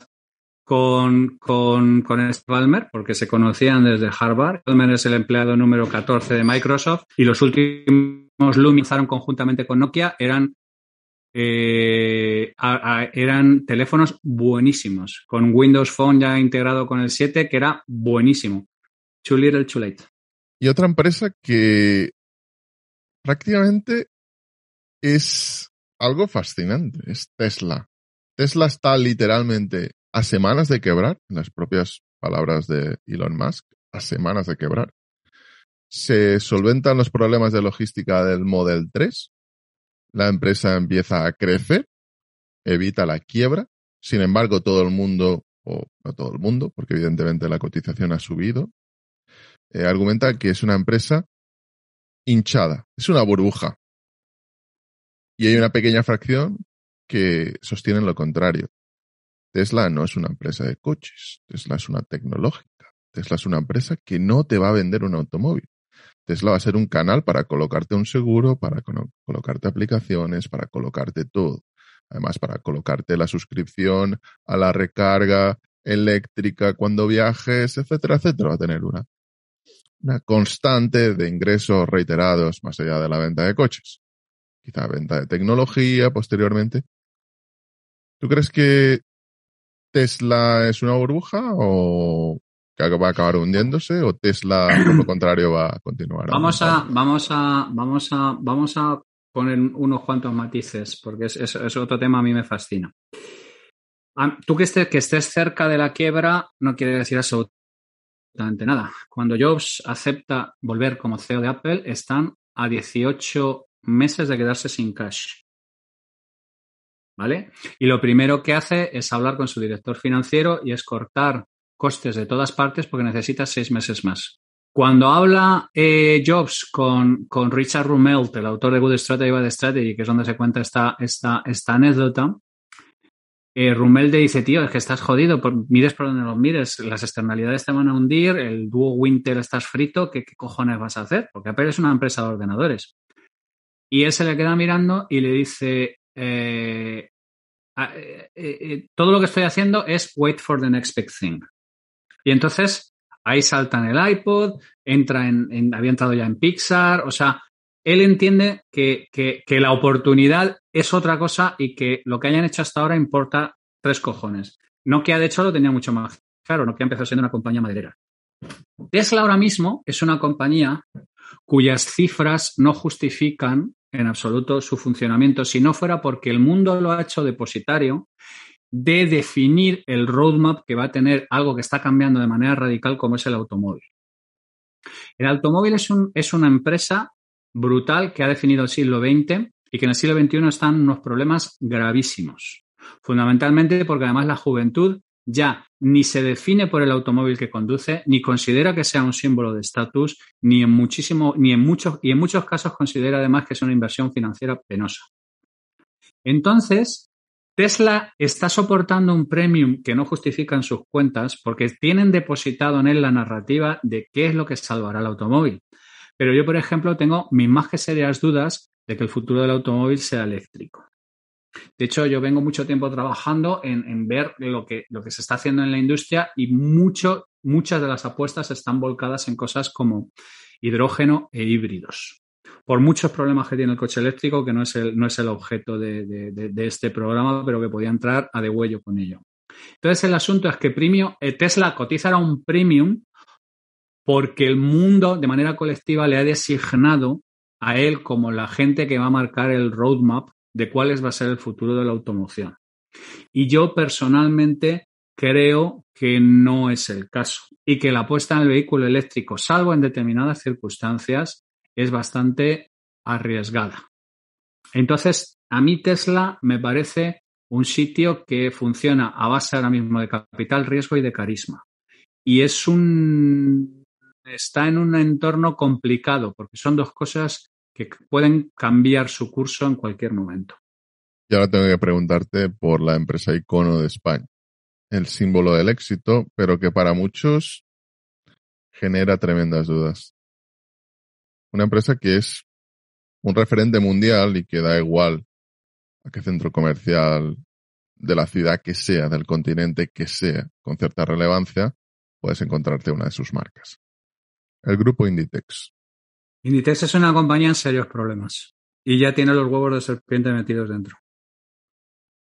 S2: con Steve Ballmer, porque se conocían desde Harvard. Ballmer es el empleado número 14 de Microsoft y los últimos Lumia lanzaron conjuntamente con Nokia eran teléfonos buenísimos, con Windows Phone ya integrado con el 7, que era buenísimo. Too little, too late.
S1: Y otra empresa que prácticamente es algo fascinante, es Tesla. Tesla está literalmente a semanas de quebrar, en las propias palabras de Elon Musk, a semanas de quebrar. Se solventan los problemas de logística del Model 3, la empresa empieza a crecer, evita la quiebra, sin embargo todo el mundo, o no todo el mundo, porque evidentemente la cotización ha subido, argumenta que es una empresa hinchada, es una burbuja. Y hay una pequeña fracción que sostienen lo contrario. Tesla no es una empresa de coches, Tesla es una tecnológica, Tesla es una empresa que no te va a vender un automóvil. Tesla va a ser un canal para colocarte un seguro, para colocarte aplicaciones, para colocarte todo. Además, para colocarte la suscripción a la recarga eléctrica cuando viajes, etcétera, etcétera. Va a tener una constante de ingresos reiterados más allá de la venta de coches. Quizá venta de tecnología posteriormente. ¿Tú crees que Tesla es una burbuja o que va a acabar hundiéndose o Tesla, por lo contrario, va a continuar?
S2: Vamos a poner unos cuantos matices, porque es otro tema, a mí me fascina. Tú que estés cerca de la quiebra no quiere decir absolutamente nada. Cuando Jobs acepta volver como CEO de Apple, están a 18 meses de quedarse sin cash. ¿Vale? Y lo primero que hace es hablar con su director financiero y es cortar costes de todas partes porque necesita 6 meses más. Cuando habla Jobs con Richard Rumelt, el autor de Good Strategy, Bad Strategy, que es donde se cuenta esta anécdota, Rumelt le dice, tío, es que estás jodido, mires por donde los mires, las externalidades te van a hundir, el dúo Winter estás frito, ¿qué cojones vas a hacer? Porque Apple es una empresa de ordenadores. Y él se le queda mirando y le dice, todo lo que estoy haciendo es wait for the next big thing. Y entonces ahí salta en el iPod, había entrado ya en Pixar, o sea, él entiende que la oportunidad es otra cosa y que lo que hayan hecho hasta ahora importa 3 cojones. Nokia, de hecho, lo tenía mucho más claro. Nokia empezó siendo una compañía maderera. Tesla ahora mismo es una compañía cuyas cifras no justifican en absoluto su funcionamiento, si no fuera porque el mundo lo ha hecho depositario de definir el roadmap que va a tener algo que está cambiando de manera radical como es el automóvil. El automóvil es una empresa brutal que ha definido el siglo XX y que en el siglo XXI están unos problemas gravísimos. Fundamentalmente porque además la juventud ya ni se define por el automóvil que conduce, ni considera que sea un símbolo de estatus, ni en muchos casos considera además que es una inversión financiera penosa. Entonces, Tesla está soportando un premium que no justifican sus cuentas porque tienen depositado en él la narrativa de qué es lo que salvará el automóvil. Pero yo, por ejemplo, tengo mis más que serias dudas de que el futuro del automóvil sea eléctrico. De hecho, yo vengo mucho tiempo trabajando en ver lo que se está haciendo en la industria y muchas de las apuestas están volcadas en cosas como hidrógeno e híbridos. Por muchos problemas que tiene el coche eléctrico, que no es el objeto de este programa, pero que podía entrar a degüello con ello. Entonces, el asunto es que Tesla cotizará un premium porque el mundo, de manera colectiva, le ha designado a él como la gente que va a marcar el roadmap de cuál va a ser el futuro de la automoción. Y yo personalmente creo que no es el caso y que la apuesta en el vehículo eléctrico, salvo en determinadas circunstancias, es bastante arriesgada. Entonces, a mí Tesla me parece un sitio que funciona a base ahora mismo de capital, riesgo y de carisma. Y está en un entorno complicado porque son 2 cosas que pueden cambiar su curso en cualquier momento.
S1: Y ahora tengo que preguntarte por la empresa icono de España, el símbolo del éxito, pero que para muchos genera tremendas dudas. Una empresa que es un referente mundial y que da igual a qué centro comercial de la ciudad que sea, del continente que sea, con cierta relevancia, puedes encontrarte una de sus marcas. El grupo Inditex.
S2: Inditex es una compañía en serios problemas y ya tiene los huevos de serpiente metidos dentro.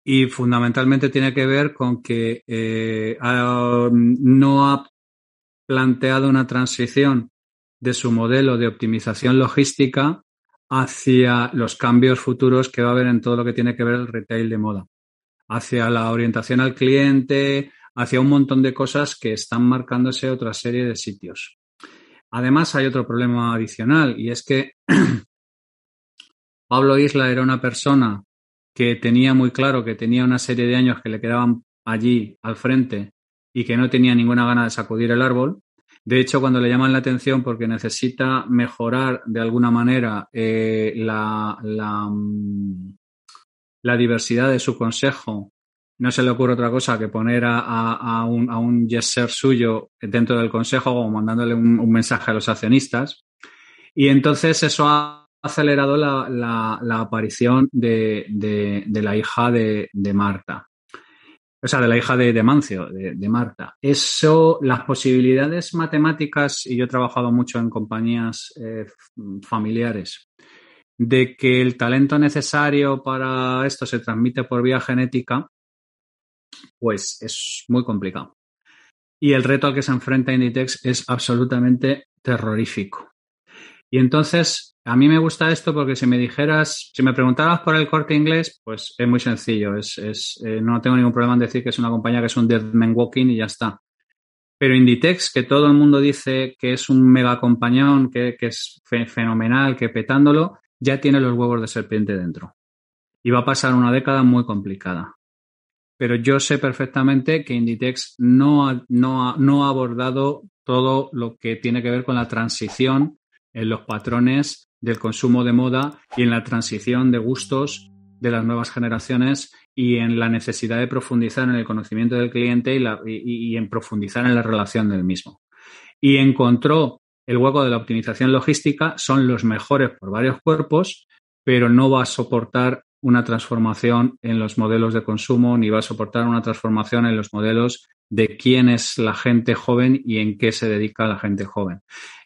S2: Y fundamentalmente tiene que ver con que no ha planteado una transición de su modelo de optimización logística hacia los cambios futuros que va a haber en todo lo que tiene que ver el retail de moda, hacia la orientación al cliente, hacia un montón de cosas que están marcándose otra serie de sitios. Además, hay otro problema adicional y es que Pablo Isla era una persona que tenía muy claro que tenía una serie de años que le quedaban allí al frente y que no tenía ninguna gana de sacudir el árbol. De hecho, cuando le llaman la atención porque necesita mejorar de alguna manera la diversidad de su consejo, no se le ocurre otra cosa que poner a un yeser suyo dentro del consejo o mandándole un mensaje a los accionistas. Y entonces eso ha acelerado la aparición de la hija de Marta. O sea, de la hija de Mancio, de Marta. Eso, las posibilidades matemáticas, y yo he trabajado mucho en compañías familiares, de que el talento necesario para esto se transmite por vía genética, pues es muy complicado. Y el reto al que se enfrenta Inditex es absolutamente terrorífico. Y entonces, a mí me gusta esto porque si me preguntaras por el Corte Inglés, pues es muy sencillo. No tengo ningún problema en decir que es una compañía que es un dead man walking y ya está. Pero Inditex, que todo el mundo dice que es un mega compañón, que es fenomenal, que petándolo, ya tiene los huevos de serpiente dentro. Y va a pasar una década muy complicada. Pero yo sé perfectamente que Inditex no ha abordado todo lo que tiene que ver con la transición en los patrones del consumo de moda y en la transición de gustos de las nuevas generaciones y en la necesidad de profundizar en el conocimiento del cliente y en profundizar en la relación del mismo. Y encontró el hueco de la optimización logística, son los mejores por varios cuerpos, pero no va a soportar una transformación en los modelos de consumo ni va a soportar una transformación en los modelos de quién es la gente joven y en qué se dedica la gente joven.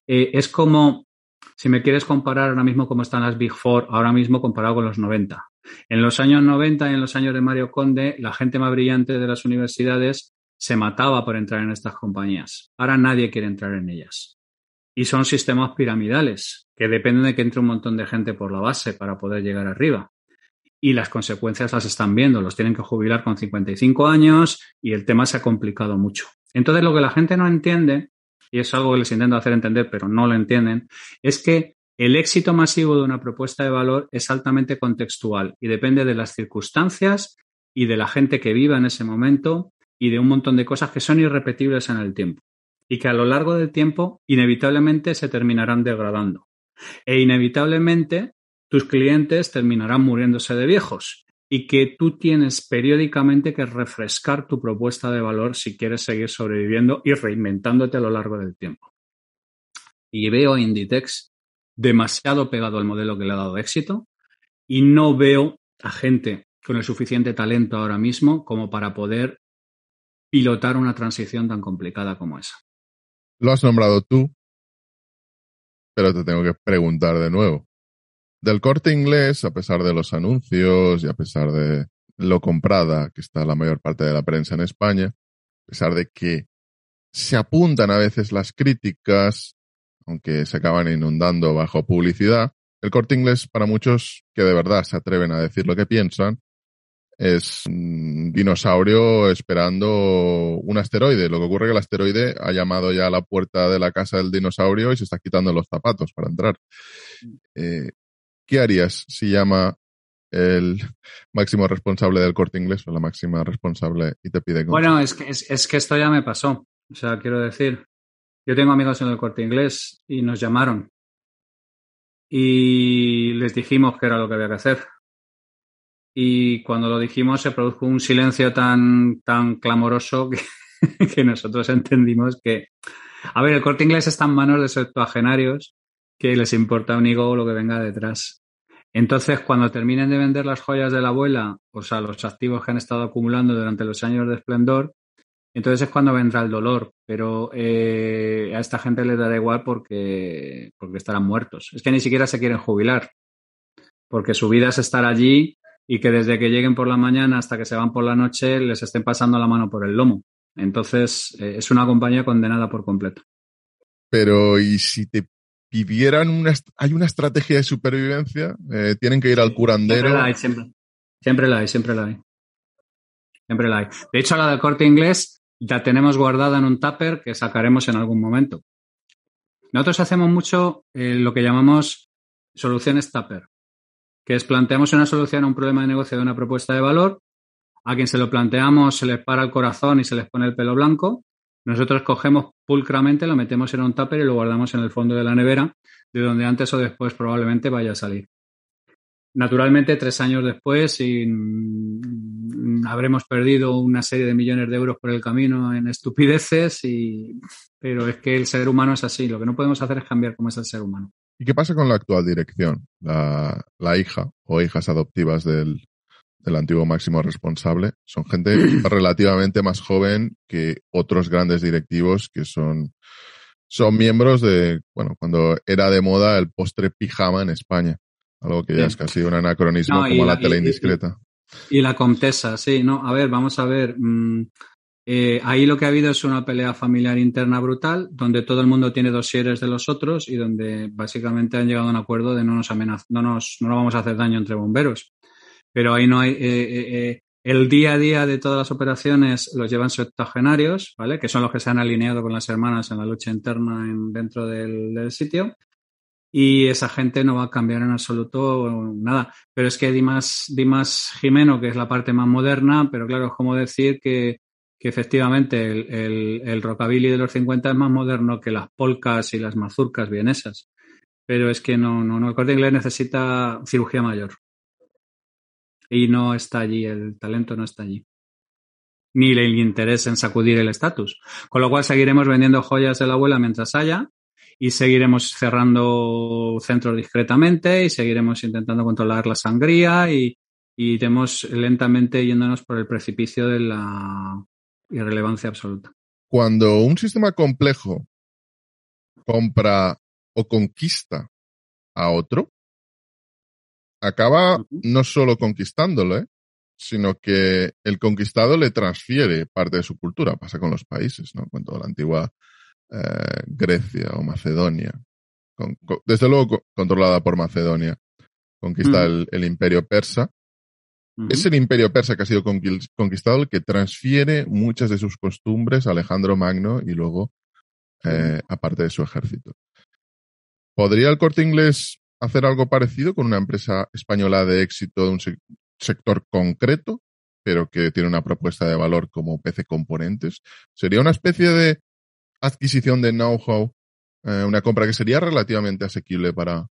S2: Es como, si me quieres comparar ahora mismo cómo están las Big Four, ahora mismo comparado con los 90. En los años 90 y en los años de Mario Conde, la gente más brillante de las universidades se mataba por entrar en estas compañías. Ahora nadie quiere entrar en ellas. Y son sistemas piramidales que dependen de que entre un montón de gente por la base para poder llegar arriba. Y las consecuencias las están viendo. Los tienen que jubilar con 55 años y el tema se ha complicado mucho. Entonces, lo que la gente no entiende, y es algo que les intento hacer entender, pero no lo entienden, es que el éxito masivo de una propuesta de valor es altamente contextual y depende de las circunstancias y de la gente que viva en ese momento y de un montón de cosas que son irrepetibles en el tiempo y que a lo largo del tiempo inevitablemente se terminarán degradando. E inevitablemente tus clientes terminarán muriéndose de viejos y que tú tienes periódicamente que refrescar tu propuesta de valor si quieres seguir sobreviviendo y reinventándote a lo largo del tiempo. Y veo a Inditex demasiado pegado al modelo que le ha dado éxito y no veo a gente con el suficiente talento ahora mismo como para poder pilotar una transición tan complicada como esa.
S1: Lo has nombrado tú, pero te tengo que preguntar de nuevo. Del Corte Inglés, a pesar de los anuncios y a pesar de lo comprada que está la mayor parte de la prensa en España, a pesar de que se apuntan a veces las críticas, aunque se acaban inundando bajo publicidad, el Corte Inglés, para muchos que de verdad se atreven a decir lo que piensan, es un dinosaurio esperando un asteroide. Lo que ocurre es que el asteroide ha llamado ya a la puerta de la casa del dinosaurio y se está quitando los zapatos para entrar. ¿Qué harías si llama el máximo responsable del Corte Inglés o la máxima responsable y te pide consejo?
S2: Bueno, es que esto ya me pasó. O sea, quiero decir, yo tengo amigos en el Corte Inglés y nos llamaron y les dijimos qué era lo que había que hacer. Y cuando lo dijimos se produjo un silencio tan clamoroso que nosotros entendimos que, a ver, el Corte Inglés está en manos de septuagenarios que les importa un higo lo que venga detrás. Entonces, cuando terminen de vender las joyas de la abuela, o sea, los activos que han estado acumulando durante los años de esplendor, entonces es cuando vendrá el dolor. Pero a esta gente les dará igual porque estarán muertos. Es que ni siquiera se quieren jubilar, porque su vida es estar allí y que desde que lleguen por la mañana hasta que se van por la noche les estén pasando la mano por el lomo. Entonces, es una compañía condenada por completo.
S1: Pero, ¿y si te pidieran hay una estrategia de supervivencia? ¿Tienen que ir al curandero?
S2: Siempre la hay. Siempre la hay. De hecho, la del Corte Inglés la tenemos guardada en un tupper que sacaremos en algún momento. Nosotros hacemos mucho lo que llamamos soluciones tupper, que es planteamos una solución a un problema de negocio de una propuesta de valor. A quien se lo planteamos se les para el corazón y se les pone el pelo blanco. Nosotros cogemos pulcramente, lo metemos en un tupper y lo guardamos en el fondo de la nevera, de donde antes o después probablemente vaya a salir. Naturalmente, 3 años después habremos perdido una serie de millones de euros por el camino en estupideces, pero es que el ser humano es así. Lo que no podemos hacer es cambiar cómo es el ser humano.
S1: ¿Y qué pasa con la actual dirección? La hija o hijas adoptivas del antiguo máximo responsable son gente relativamente más joven que otros grandes directivos que son miembros de, bueno, cuando era de moda el postre pijama en España. Algo que ya es casi un anacronismo como la tele indiscreta.
S2: Y la Comtesa, sí, no, a ver, vamos a ver. Ahí lo que ha habido es una pelea familiar interna brutal, donde todo el mundo tiene dosieres de los otros y donde básicamente han llegado a un acuerdo de no vamos a hacer daño entre bomberos. Pero ahí no hay. El día a día de todas las operaciones los llevan septuagenarios, ¿vale? Que son los que se han alineado con las hermanas en la lucha interna dentro del sitio. Y esa gente no va a cambiar en absoluto nada. Pero es que Dimas Jimeno, que es la parte más moderna, pero claro, es como decir que que efectivamente el rockabilly de los 50 es más moderno que las polcas y las mazurcas vienesas. Pero es que no, el Corte Inglés necesita cirugía mayor. Y no está allí, el talento no está allí. Ni el interés en sacudir el estatus. Con lo cual seguiremos vendiendo joyas de la abuela mientras haya y seguiremos cerrando centros discretamente y seguiremos intentando controlar la sangría y iremos lentamente yéndonos por el precipicio de la irrelevancia absoluta.
S1: Cuando un sistema complejo compra o conquista a otro, acaba no solo conquistándolo, sino que el conquistado le transfiere parte de su cultura. Pasa con los países, ¿no? Con toda la antigua Grecia o Macedonia. Desde luego controlada por Macedonia. Conquista el imperio persa. Es el imperio persa que ha sido conquistado el que transfiere muchas de sus costumbres a Alejandro Magno y luego aparte de su ejército. ¿Podría el Corte Inglés hacer algo parecido con una empresa española de éxito de un sector concreto, pero que tiene una propuesta de valor como PC Componentes? ¿Sería una especie de adquisición de know-how, una compra que sería relativamente asequible para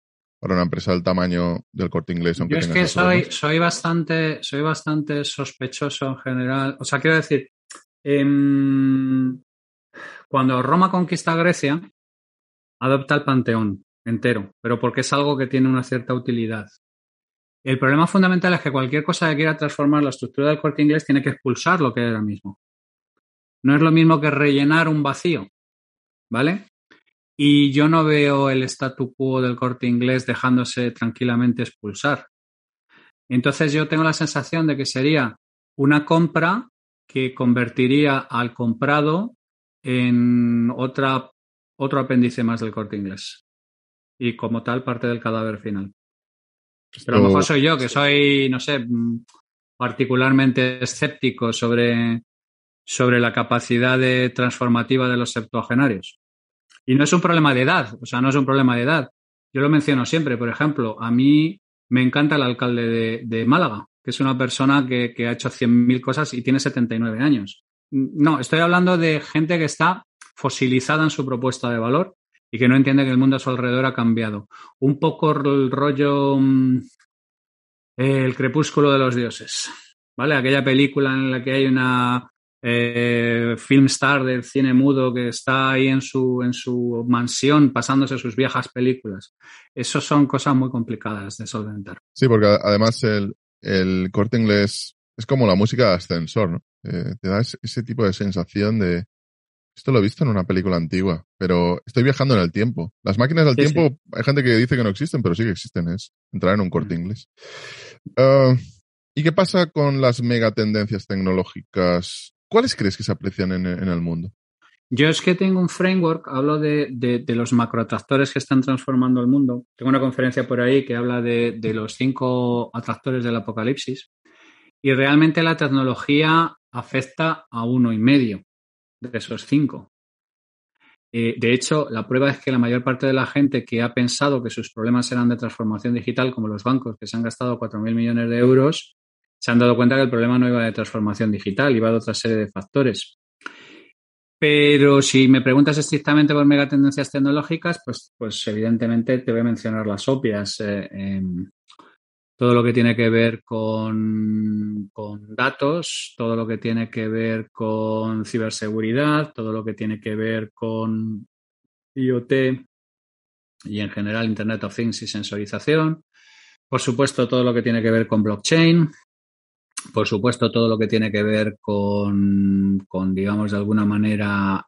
S1: una empresa del tamaño del Corte Inglés? Aunque
S2: Yo es
S1: tenga
S2: que
S1: esos problemas?
S2: soy bastante sospechoso en general. O sea, quiero decir, cuando Roma conquista Grecia, adopta el Panteón entero, pero porque es algo que tiene una cierta utilidad. El problema fundamental es que cualquier cosa que quiera transformar la estructura del Corte Inglés tiene que expulsar lo que era mismo. No es lo mismo que rellenar un vacío, ¿vale? Y yo no veo el statu quo del Corte Inglés dejándose tranquilamente expulsar. Entonces yo tengo la sensación de que sería una compra que convertiría al comprado en otro apéndice más del Corte Inglés. Y como tal, parte del cadáver final. Pero a lo mejor soy yo, que soy, no sé, particularmente escéptico sobre la capacidad transformativa de los septuagenarios. Y no es un problema de edad, o sea, no es un problema de edad. Yo lo menciono siempre, por ejemplo, a mí me encanta el alcalde de Málaga, que es una persona que ha hecho 100.000 cosas y tiene 79 años. No, estoy hablando de gente que está fosilizada en su propuesta de valor y que no entiende que el mundo a su alrededor ha cambiado. Un poco el rollo El crepúsculo de los dioses, ¿vale? Aquella película en la que hay una film star del cine mudo que está ahí en su mansión pasándose sus viejas películas. Eso son cosas muy complicadas de solventar.
S1: Sí, porque además el Corte Inglés es como la música de ascensor, ¿no? Te da ese tipo de sensación de... Esto lo he visto en una película antigua, pero estoy viajando en el tiempo. Las máquinas del tiempo, hay gente que dice que no existen, pero sí que existen, es entrar en un Corte Inglés. ¿Y qué pasa con las megatendencias tecnológicas? ¿Cuáles crees que se aprecian en el mundo?
S2: Yo es que tengo un framework, hablo de los macroatractores que están transformando el mundo. Tengo una conferencia por ahí que habla de los 5 atractores del apocalipsis y realmente la tecnología afecta a 1,5 de esos 5. De hecho, la prueba es que la mayor parte de la gente que ha pensado que sus problemas eran de transformación digital, como los bancos que se han gastado 4.000 millones de euros, se han dado cuenta que el problema no iba de transformación digital, iba de otra serie de factores. Pero si me preguntas estrictamente por megatendencias tecnológicas, pues evidentemente te voy a mencionar las obvias. Todo lo que tiene que ver con datos, todo lo que tiene que ver con ciberseguridad, todo lo que tiene que ver con IoT y en general Internet of Things y sensorización. Por supuesto, todo lo que tiene que ver con blockchain. Por supuesto, todo lo que tiene que ver con digamos, de alguna manera,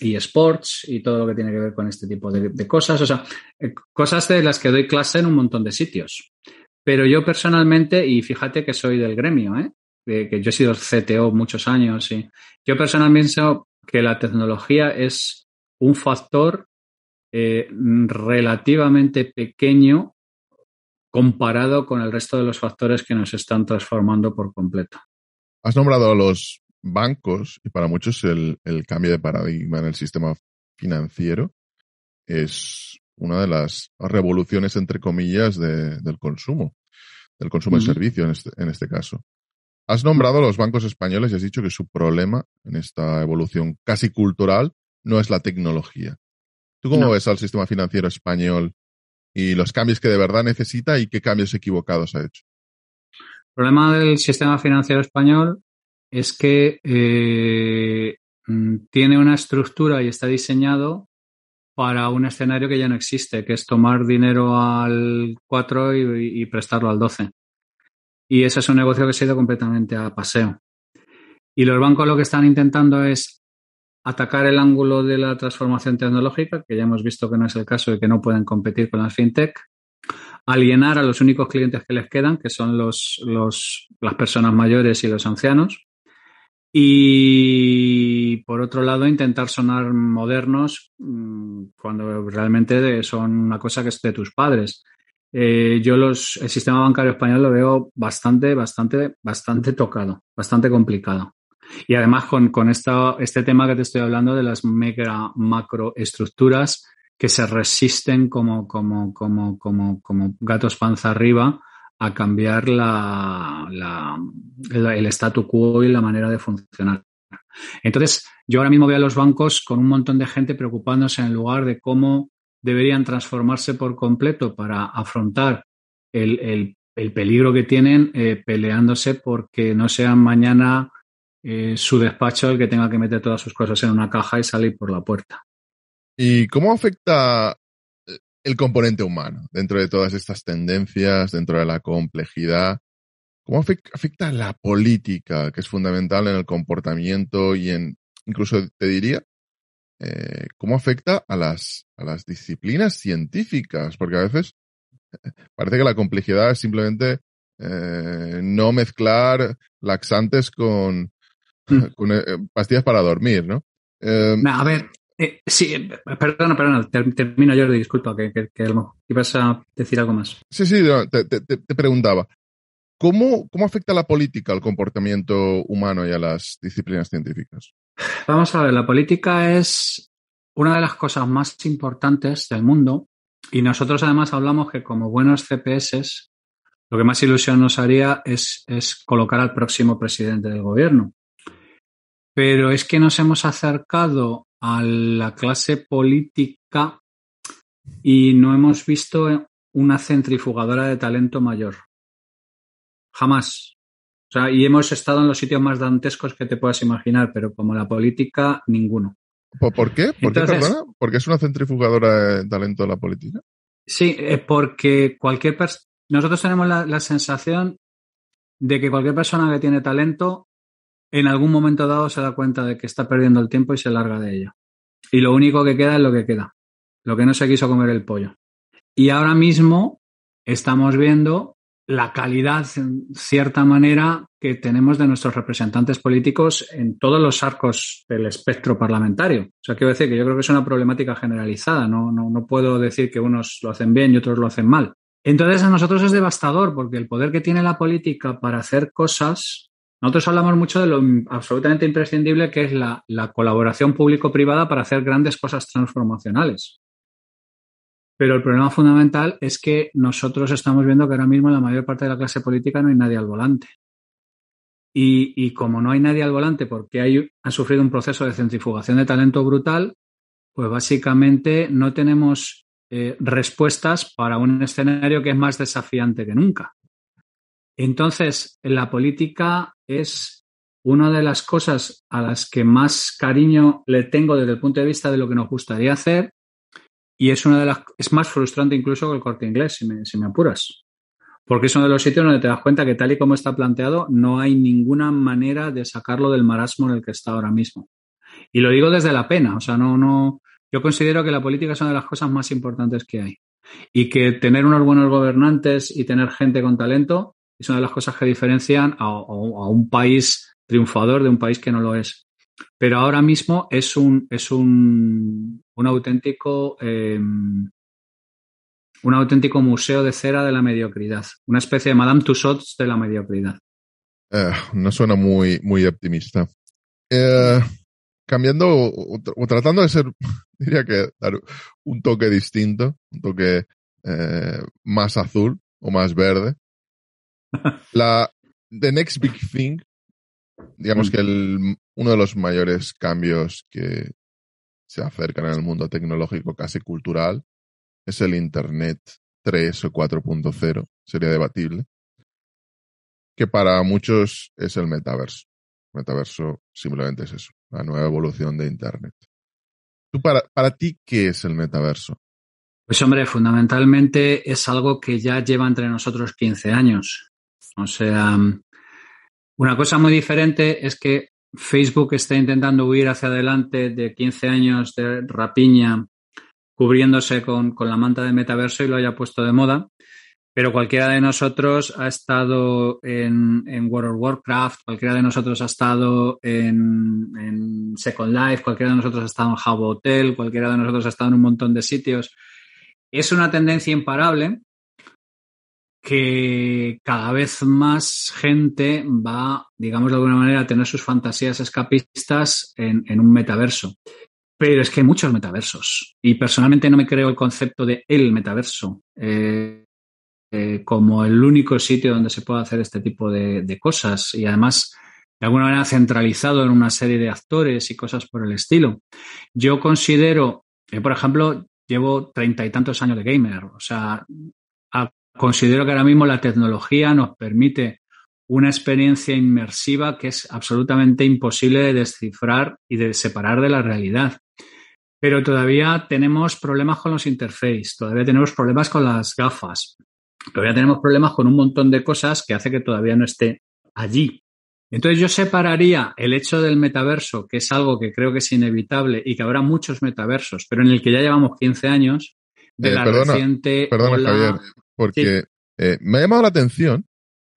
S2: eSports y todo lo que tiene que ver con este tipo de cosas. O sea, cosas de las que doy clase en un montón de sitios. Pero yo personalmente, y fíjate que soy del gremio, que yo he sido CTO muchos años, y yo personalmente pienso que la tecnología es un factor relativamente pequeño comparado con el resto de los factores que nos están transformando por completo.
S1: Has nombrado a los bancos y para muchos el cambio de paradigma en el sistema financiero es una de las revoluciones, entre comillas, del consumo de servicio en este caso. Has nombrado los bancos españoles y has dicho que su problema en esta evolución casi cultural no es la tecnología. ¿Tú cómo
S2: No.
S1: ves al sistema financiero español y los cambios que de verdad necesita y qué cambios equivocados ha hecho?
S2: El problema del sistema financiero español es que tiene una estructura y está diseñado para un escenario que ya no existe, que es tomar dinero al 4 y prestarlo al 12. Y ese es un negocio que se ha ido completamente a paseo. Y los bancos lo que están intentando es atacar el ángulo de la transformación tecnológica, que ya hemos visto que no es el caso y que no pueden competir con las fintech, alienar a los únicos clientes que les quedan, que son las personas mayores y los ancianos, y por otro lado intentar sonar modernos cuando realmente son una cosa que es de tus padres. El sistema bancario español lo veo bastante tocado, bastante complicado. Y además con este tema que te estoy hablando de las macroestructuras que se resisten como gatos panza arriba a cambiar el statu quo y la manera de funcionar. Entonces, yo ahora mismo veo a los bancos con un montón de gente preocupándose en lugar de cómo deberían transformarse por completo para afrontar el peligro que tienen, peleándose porque no sean mañana su despacho el que tenga que meter todas sus cosas en una caja y salir por la puerta.
S1: ¿Y cómo afecta el componente humano dentro de todas estas tendencias, dentro de la complejidad? ¿Cómo afecta la política, que es fundamental en el comportamiento y incluso te diría, cómo afecta a las disciplinas científicas? Porque a veces parece que la complejidad es simplemente no mezclar laxantes con pastillas para dormir, ¿no?
S2: A ver, sí, perdona, termino yo, disculpa, que a lo mejor ibas a decir algo más.
S1: Sí, no, te preguntaba, ¿cómo afecta la política al comportamiento humano y a las disciplinas científicas?
S2: Vamos a ver, la política es una de las cosas más importantes del mundo y nosotros además hablamos que como buenos CPS lo que más ilusión nos haría es colocar al próximo presidente del gobierno. Pero es que nos hemos acercado a la clase política y no hemos visto una centrifugadora de talento mayor. Jamás. O sea, y hemos estado en los sitios más dantescos que te puedas imaginar, pero como la política, ninguno.
S1: ¿Por qué? ¿Por qué,
S2: Entonces,
S1: perdona? ¿Por qué es una centrifugadora de talento la política?
S2: sí, porque nosotros tenemos la sensación de que cualquier persona que tiene talento en algún momento dado se da cuenta de que está perdiendo el tiempo y se larga de ello. Y lo único que queda es lo que queda, lo que no se quiso comer el pollo. Y ahora mismo estamos viendo la calidad, en cierta manera, que tenemos de nuestros representantes políticos en todos los arcos del espectro parlamentario. O sea, quiero decir que yo creo que es una problemática generalizada. No puedo decir que unos lo hacen bien y otros lo hacen mal. Entonces, a nosotros es devastador porque el poder que tiene la política para hacer cosas. Nosotros hablamos mucho de lo absolutamente imprescindible que es la colaboración público-privada para hacer grandes cosas transformacionales. Pero el problema fundamental es que nosotros estamos viendo que ahora mismo en la mayor parte de la clase política no hay nadie al volante. Y como no hay nadie al volante porque ha sufrido un proceso de centrifugación de talento brutal, pues básicamente no tenemos respuestas para un escenario que es más desafiante que nunca. Entonces, la política es una de las cosas a las que más cariño le tengo desde el punto de vista de lo que nos gustaría hacer y es más frustrante incluso que el Corte Inglés, si me apuras. Porque es uno de los sitios donde te das cuenta que tal y como está planteado no hay ninguna manera de sacarlo del marasmo en el que está ahora mismo. Y lo digo desde la pena, o sea, yo considero que la política es una de las cosas más importantes que hay y que tener unos buenos gobernantes y tener gente con talento es una de las cosas que diferencian a un país triunfador de un país que no lo es. Pero ahora mismo es un auténtico museo de cera de la mediocridad, una especie de Madame Tussauds de la mediocridad.
S1: No suena muy optimista. Cambiando o tratando de ser, diría que dar un toque distinto, un toque más azul o más verde. La the next big thing, digamos que uno de los mayores cambios que se acercan en el mundo tecnológico, casi cultural, es el Internet 3 o 4.0, sería debatible, que para muchos es el metaverso. Metaverso simplemente es eso, la nueva evolución de Internet. ¿Tú para ti qué es el metaverso?
S2: Pues hombre, fundamentalmente es algo que ya lleva entre nosotros 15 años. O sea, una cosa muy diferente es que Facebook está intentando huir hacia adelante de 15 años de rapiña, cubriéndose con la manta del metaverso y lo haya puesto de moda. Pero cualquiera de nosotros ha estado en World of Warcraft, cualquiera de nosotros ha estado en Second Life, cualquiera de nosotros ha estado en Habbo Hotel, cualquiera de nosotros ha estado en un montón de sitios. Es una tendencia imparable que cada vez más gente va, digamos de alguna manera, a tener sus fantasías escapistas en un metaverso. Pero es que hay muchos metaversos y personalmente no me creo el concepto de el metaverso como el único sitio donde se puede hacer este tipo de cosas y además de alguna manera centralizado en una serie de actores y cosas por el estilo. Yo considero, por ejemplo, llevo 30 y tantos años de gamer, o sea, considero que ahora mismo la tecnología nos permite una experiencia inmersiva que es absolutamente imposible de descifrar y de separar de la realidad. Pero todavía tenemos problemas con los interfaces, todavía tenemos problemas con las gafas, todavía tenemos problemas con un montón de cosas que hace que todavía no esté allí. Entonces yo separaría el hecho del metaverso, que es algo que creo que es inevitable y que habrá muchos metaversos, pero en el que ya llevamos 15 años, de la reciente
S1: Perdona, Javier, porque sí. Me ha llamado la atención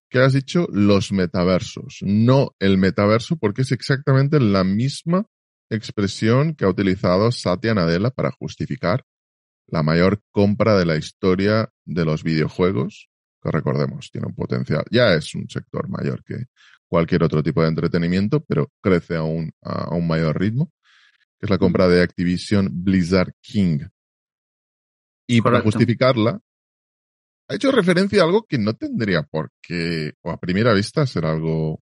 S1: que has dicho los metaversos, no el metaverso, porque es exactamente la misma expresión que ha utilizado Satya Nadella para justificar la mayor compra de la historia de los videojuegos, que recordemos, tiene un potencial, ya es un sector mayor que cualquier otro tipo de entretenimiento, pero crece a un mayor ritmo, que es la compra de Activision Blizzard King. Y
S2: Correcto.
S1: Para justificarla, ha hecho referencia a algo que no tendría por qué, o a primera vista, ser algo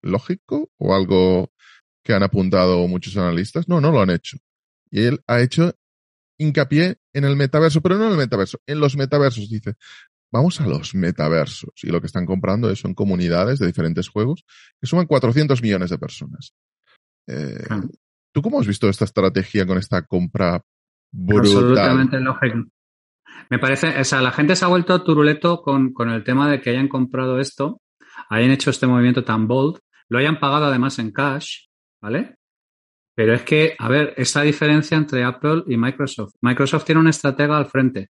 S1: lógico o algo que han apuntado muchos analistas. No lo han hecho. Y él ha hecho hincapié en el metaverso, pero no en el metaverso, en los metaversos. Dice, vamos a los metaversos. Y lo que están comprando son comunidades de diferentes juegos que suman 400 millones de personas. ¿Tú cómo has visto esta estrategia con esta compra brutal?
S2: Absolutamente lógico. Me parece, o sea, la gente se ha vuelto turuleto con el tema de que hayan comprado esto, hayan hecho este movimiento tan bold, lo hayan pagado además en cash, ¿vale? Pero es que, a ver, esa diferencia entre Apple y Microsoft. Microsoft tiene un estratega al frente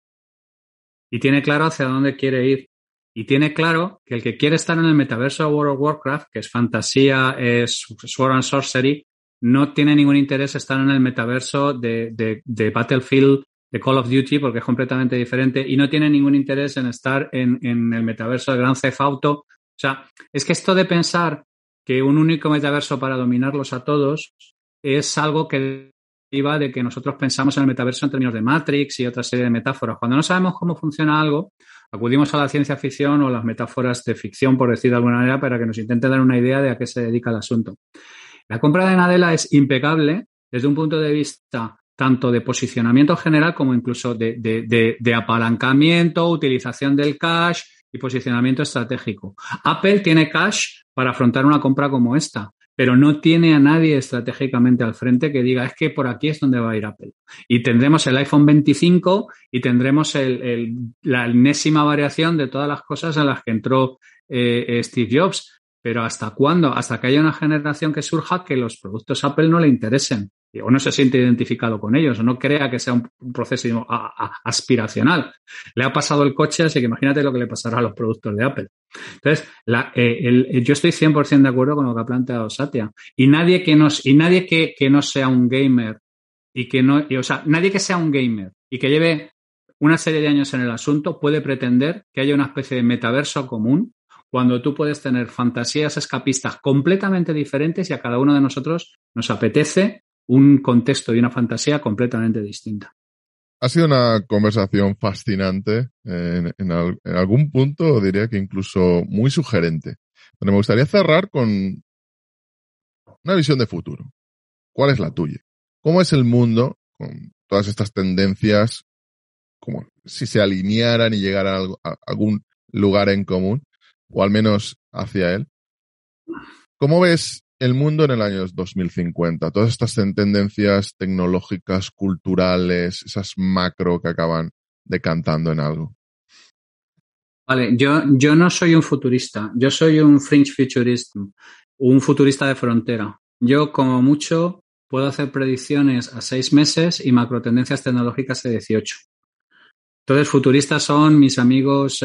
S2: y tiene claro hacia dónde quiere ir. Y tiene claro que el que quiere estar en el metaverso de World of Warcraft, que es fantasía, es Sword and Sorcery, no tiene ningún interés estar en el metaverso de Battlefield, de Call of Duty, porque es completamente diferente, y no tiene ningún interés en estar en el metaverso de Grand Theft Auto. O sea, es que esto de pensar que un único metaverso para dominarlos a todos es algo que deriva de que nosotros pensamos en el metaverso en términos de Matrix y otra serie de metáforas. Cuando no sabemos cómo funciona algo, acudimos a la ciencia ficción o las metáforas de ficción, por decir de alguna manera, para que nos intente dar una idea de a qué se dedica el asunto. La compra de Nadella es impecable desde un punto de vista tanto de posicionamiento general como incluso de apalancamiento, utilización del cash y posicionamiento estratégico. Apple tiene cash para afrontar una compra como esta, pero no tiene a nadie estratégicamente al frente que diga, es que por aquí es donde va a ir Apple. Y tendremos el iPhone 25 y tendremos la enésima variación de todas las cosas en las que entró Steve Jobs. Pero ¿hasta cuándo? Hasta que haya una generación que surja que los productos Apple no le interesen o no se siente identificado con ellos o no crea que sea un proceso aspiracional. Le ha pasado el coche, así que imagínate lo que le pasará a los productos de Apple. Entonces, yo estoy 100% de acuerdo con lo que ha planteado Satya. Y nadie que no sea un gamer nadie que sea un gamer y que lleve una serie de años en el asunto puede pretender que haya una especie de metaverso común cuando tú puedes tener fantasías escapistas completamente diferentes y a cada uno de nosotros nos apetece un contexto y una fantasía completamente distinta.
S1: Ha sido una conversación fascinante, en algún punto diría que incluso muy sugerente. Pero me gustaría cerrar con una visión de futuro. ¿Cuál es la tuya? ¿Cómo es el mundo con todas estas tendencias, como si se alinearan y llegaran a algún lugar en común, o al menos hacia él? ¿Cómo ves el mundo en el año 2050? Todas estas tendencias tecnológicas, culturales, esas macro que acaban decantando en algo.
S2: Vale, yo no soy un futurista, yo soy un fringe futurist, un futurista de frontera. Yo, como mucho, puedo hacer predicciones a 6 meses y macrotendencias tecnológicas a 18. Entonces, futuristas son mis amigos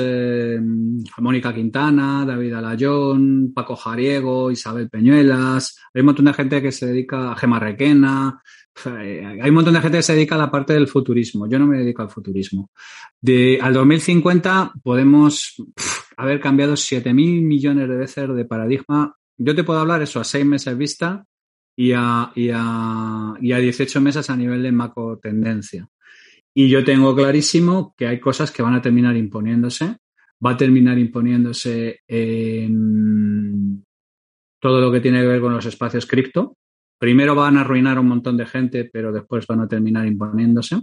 S2: Mónica Quintana, David Alayón, Paco Jariego, Isabel Peñuelas. Hay un montón de gente que se dedica a Gemma Requena. Hay un montón de gente que se dedica a la parte del futurismo. Yo no me dedico al futurismo. Al 2050 podemos haber cambiado 7.000 millones de veces de paradigma. Yo te puedo hablar eso a 6 meses vista y a 18 meses a nivel de macro tendencia. Y yo tengo clarísimo que hay cosas que van a terminar imponiéndose. Va a terminar imponiéndose en todo lo que tiene que ver con los espacios cripto. Primero van a arruinar a un montón de gente, pero después van a terminar imponiéndose.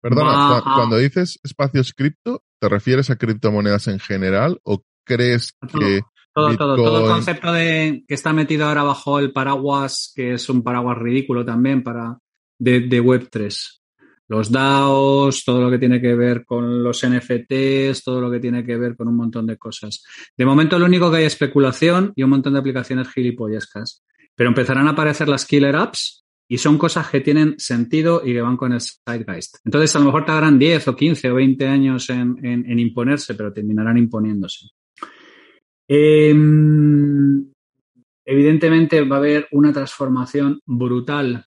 S1: Perdona, cuando dices espacios cripto, ¿te refieres a criptomonedas en general o crees que
S2: todo el
S1: Bitcoin...
S2: concepto que está metido ahora bajo el paraguas, que es un paraguas ridículo también de Web3? Los DAOs, todo lo que tiene que ver con los NFTs, todo lo que tiene que ver con un montón de cosas. De momento lo único que hay es especulación y un montón de aplicaciones gilipollescas. Pero empezarán a aparecer las killer apps y son cosas que tienen sentido y que van con el zeitgeist. Entonces, a lo mejor tardarán 10 o 15 o 20 años en imponerse, pero terminarán imponiéndose. Evidentemente va a haber una transformación brutal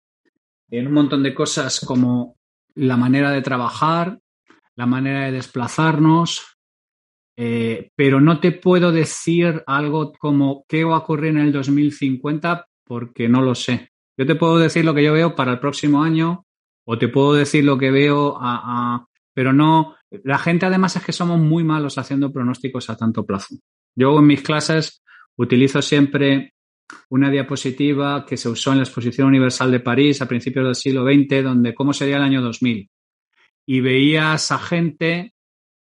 S2: en un montón de cosas como la manera de trabajar, la manera de desplazarnos, pero no te puedo decir algo como qué va a ocurrir en el 2050 porque no lo sé. Yo te puedo decir lo que yo veo para el próximo año o te puedo decir lo que veo pero no. La gente además es que somos muy malos haciendo pronósticos a tanto plazo. Yo en mis clases utilizo siempre una diapositiva que se usó en la Exposición Universal de París a principios del siglo XX, donde cómo sería el año 2000. Y veías a gente,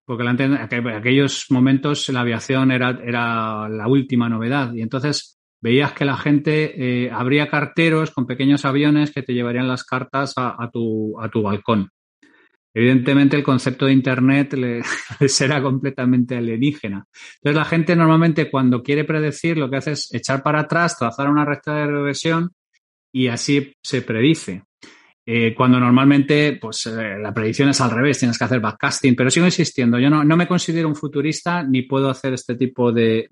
S2: porque en aquellos momentos la aviación era la última novedad, y entonces veías que la gente abría carteros con pequeños aviones que te llevarían las cartas a tu balcón. Evidentemente el concepto de Internet les era completamente alienígena. Entonces la gente normalmente cuando quiere predecir lo que hace es echar para atrás, trazar una recta de regresión y así se predice. Cuando normalmente pues, la predicción es al revés, tienes que hacer backcasting, pero sigo insistiendo, yo no me considero un futurista ni puedo hacer este tipo de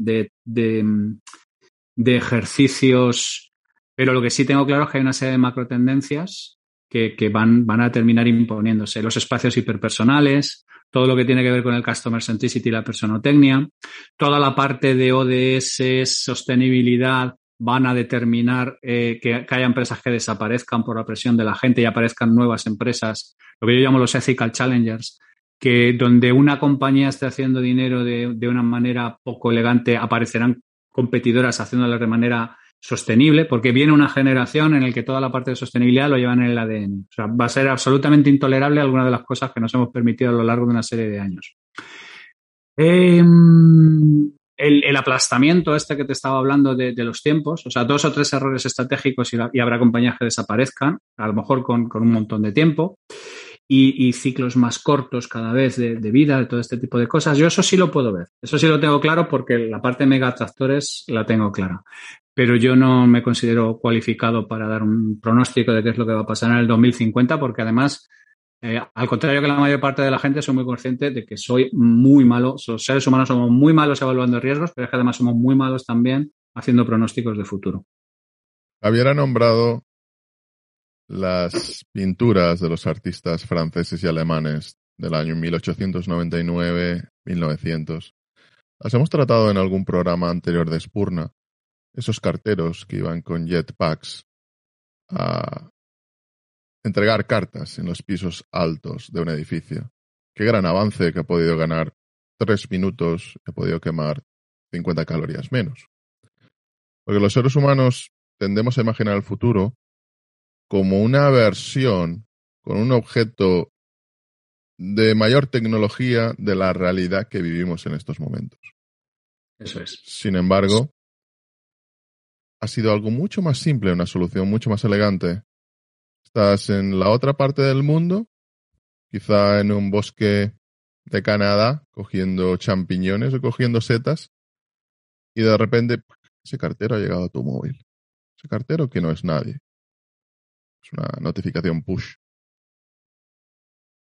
S2: ejercicios, pero lo que sí tengo claro es que hay una serie de macro tendencias que van a terminar imponiéndose. Los espacios hiperpersonales, todo lo que tiene que ver con el customer centricity y la personotecnia, toda la parte de ODS, sostenibilidad, van a determinar que haya empresas que desaparezcan por la presión de la gente y aparezcan nuevas empresas, lo que yo llamo los ethical challengers, que donde una compañía esté haciendo dinero de una manera poco elegante, aparecerán competidoras haciéndolo de manera sostenible, porque viene una generación en la que toda la parte de sostenibilidad lo llevan en el ADN. O sea, va a ser absolutamente intolerable alguna de las cosas que nos hemos permitido a lo largo de una serie de años. El aplastamiento este que te estaba hablando de los tiempos, o sea, 2 o 3 errores estratégicos y habrá compañías que desaparezcan, a lo mejor con un montón de tiempo, y ciclos más cortos cada vez de vida, de todo este tipo de cosas. Yo eso sí lo puedo ver, eso sí lo tengo claro porque la parte de megatractores la tengo clara. Pero yo no me considero cualificado para dar un pronóstico de qué es lo que va a pasar en el 2050, porque además, al contrario que la mayor parte de la gente, soy muy consciente de que soy muy malo. Los seres humanos somos muy malos evaluando riesgos, pero es que además somos muy malos también haciendo pronósticos de futuro.
S1: Javier ha nombrado las pinturas de los artistas franceses y alemanes del año 1899-1900. Las hemos tratado en algún programa anterior de Spurna. Esos carteros que iban con jetpacks entregar cartas en los pisos altos de un edificio. Qué gran avance que ha podido ganar 3 minutos, he podido quemar 50 calorías menos. Porque los seres humanos tendemos a imaginar el futuro como una versión con un objeto de mayor tecnología de la realidad que vivimos en estos momentos.
S2: Eso es.
S1: Sin embargo, ha sido algo mucho más simple, una solución mucho más elegante. Estás en la otra parte del mundo, quizá en un bosque de Canadá, cogiendo champiñones o cogiendo setas, y de repente ese cartero ha llegado a tu móvil. Ese cartero que no es nadie. Es una notificación push.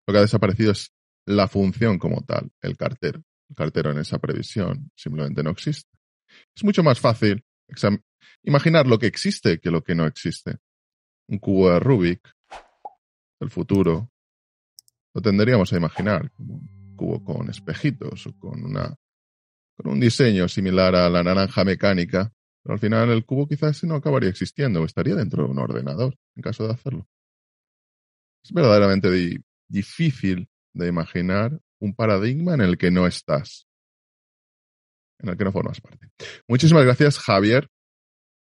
S1: Lo que ha desaparecido es la función como tal, el cartero. El cartero en esa previsión simplemente no existe. Es mucho más fácil imaginar lo que existe que lo que no existe. Un cubo de Rubik, el futuro, lo tendríamos a imaginar como un cubo con espejitos o con un diseño similar a la naranja mecánica, pero al final el cubo quizás no acabaría existiendo o estaría dentro de un ordenador en caso de hacerlo. Es verdaderamente difícil de imaginar un paradigma en el que no estás, en el que no formas parte. Muchísimas gracias, Javier.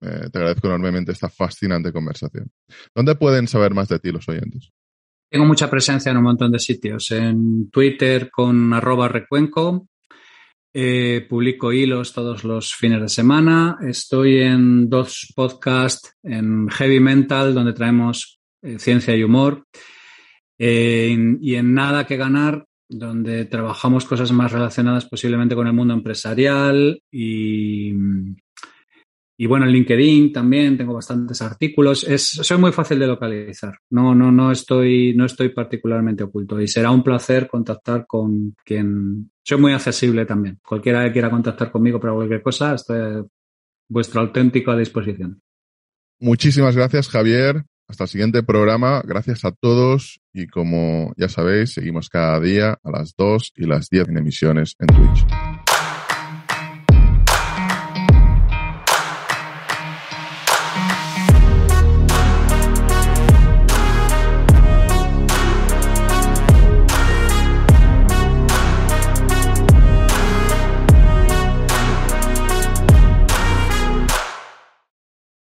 S1: Te agradezco enormemente esta fascinante conversación. ¿Dónde pueden saber más de ti los oyentes?
S2: Tengo mucha presencia en un montón de sitios. En Twitter con @recuenco. Publico hilos todos los fines de semana. Estoy en 2 podcasts, en Heavy Mental, donde traemos ciencia y humor. Y en Nada que Ganar, donde trabajamos cosas más relacionadas posiblemente con el mundo empresarial y bueno, en LinkedIn también tengo bastantes artículos. Soy muy fácil de localizar. No estoy particularmente oculto y será un placer contactar con quien... Soy muy accesible también. Cualquiera que quiera contactar conmigo para cualquier cosa, estoy vuestro auténtico a disposición.
S1: Muchísimas gracias, Javier. Hasta el siguiente programa. Gracias a todos y como ya sabéis, seguimos cada día a las 2 y las 10 en emisiones en Twitch.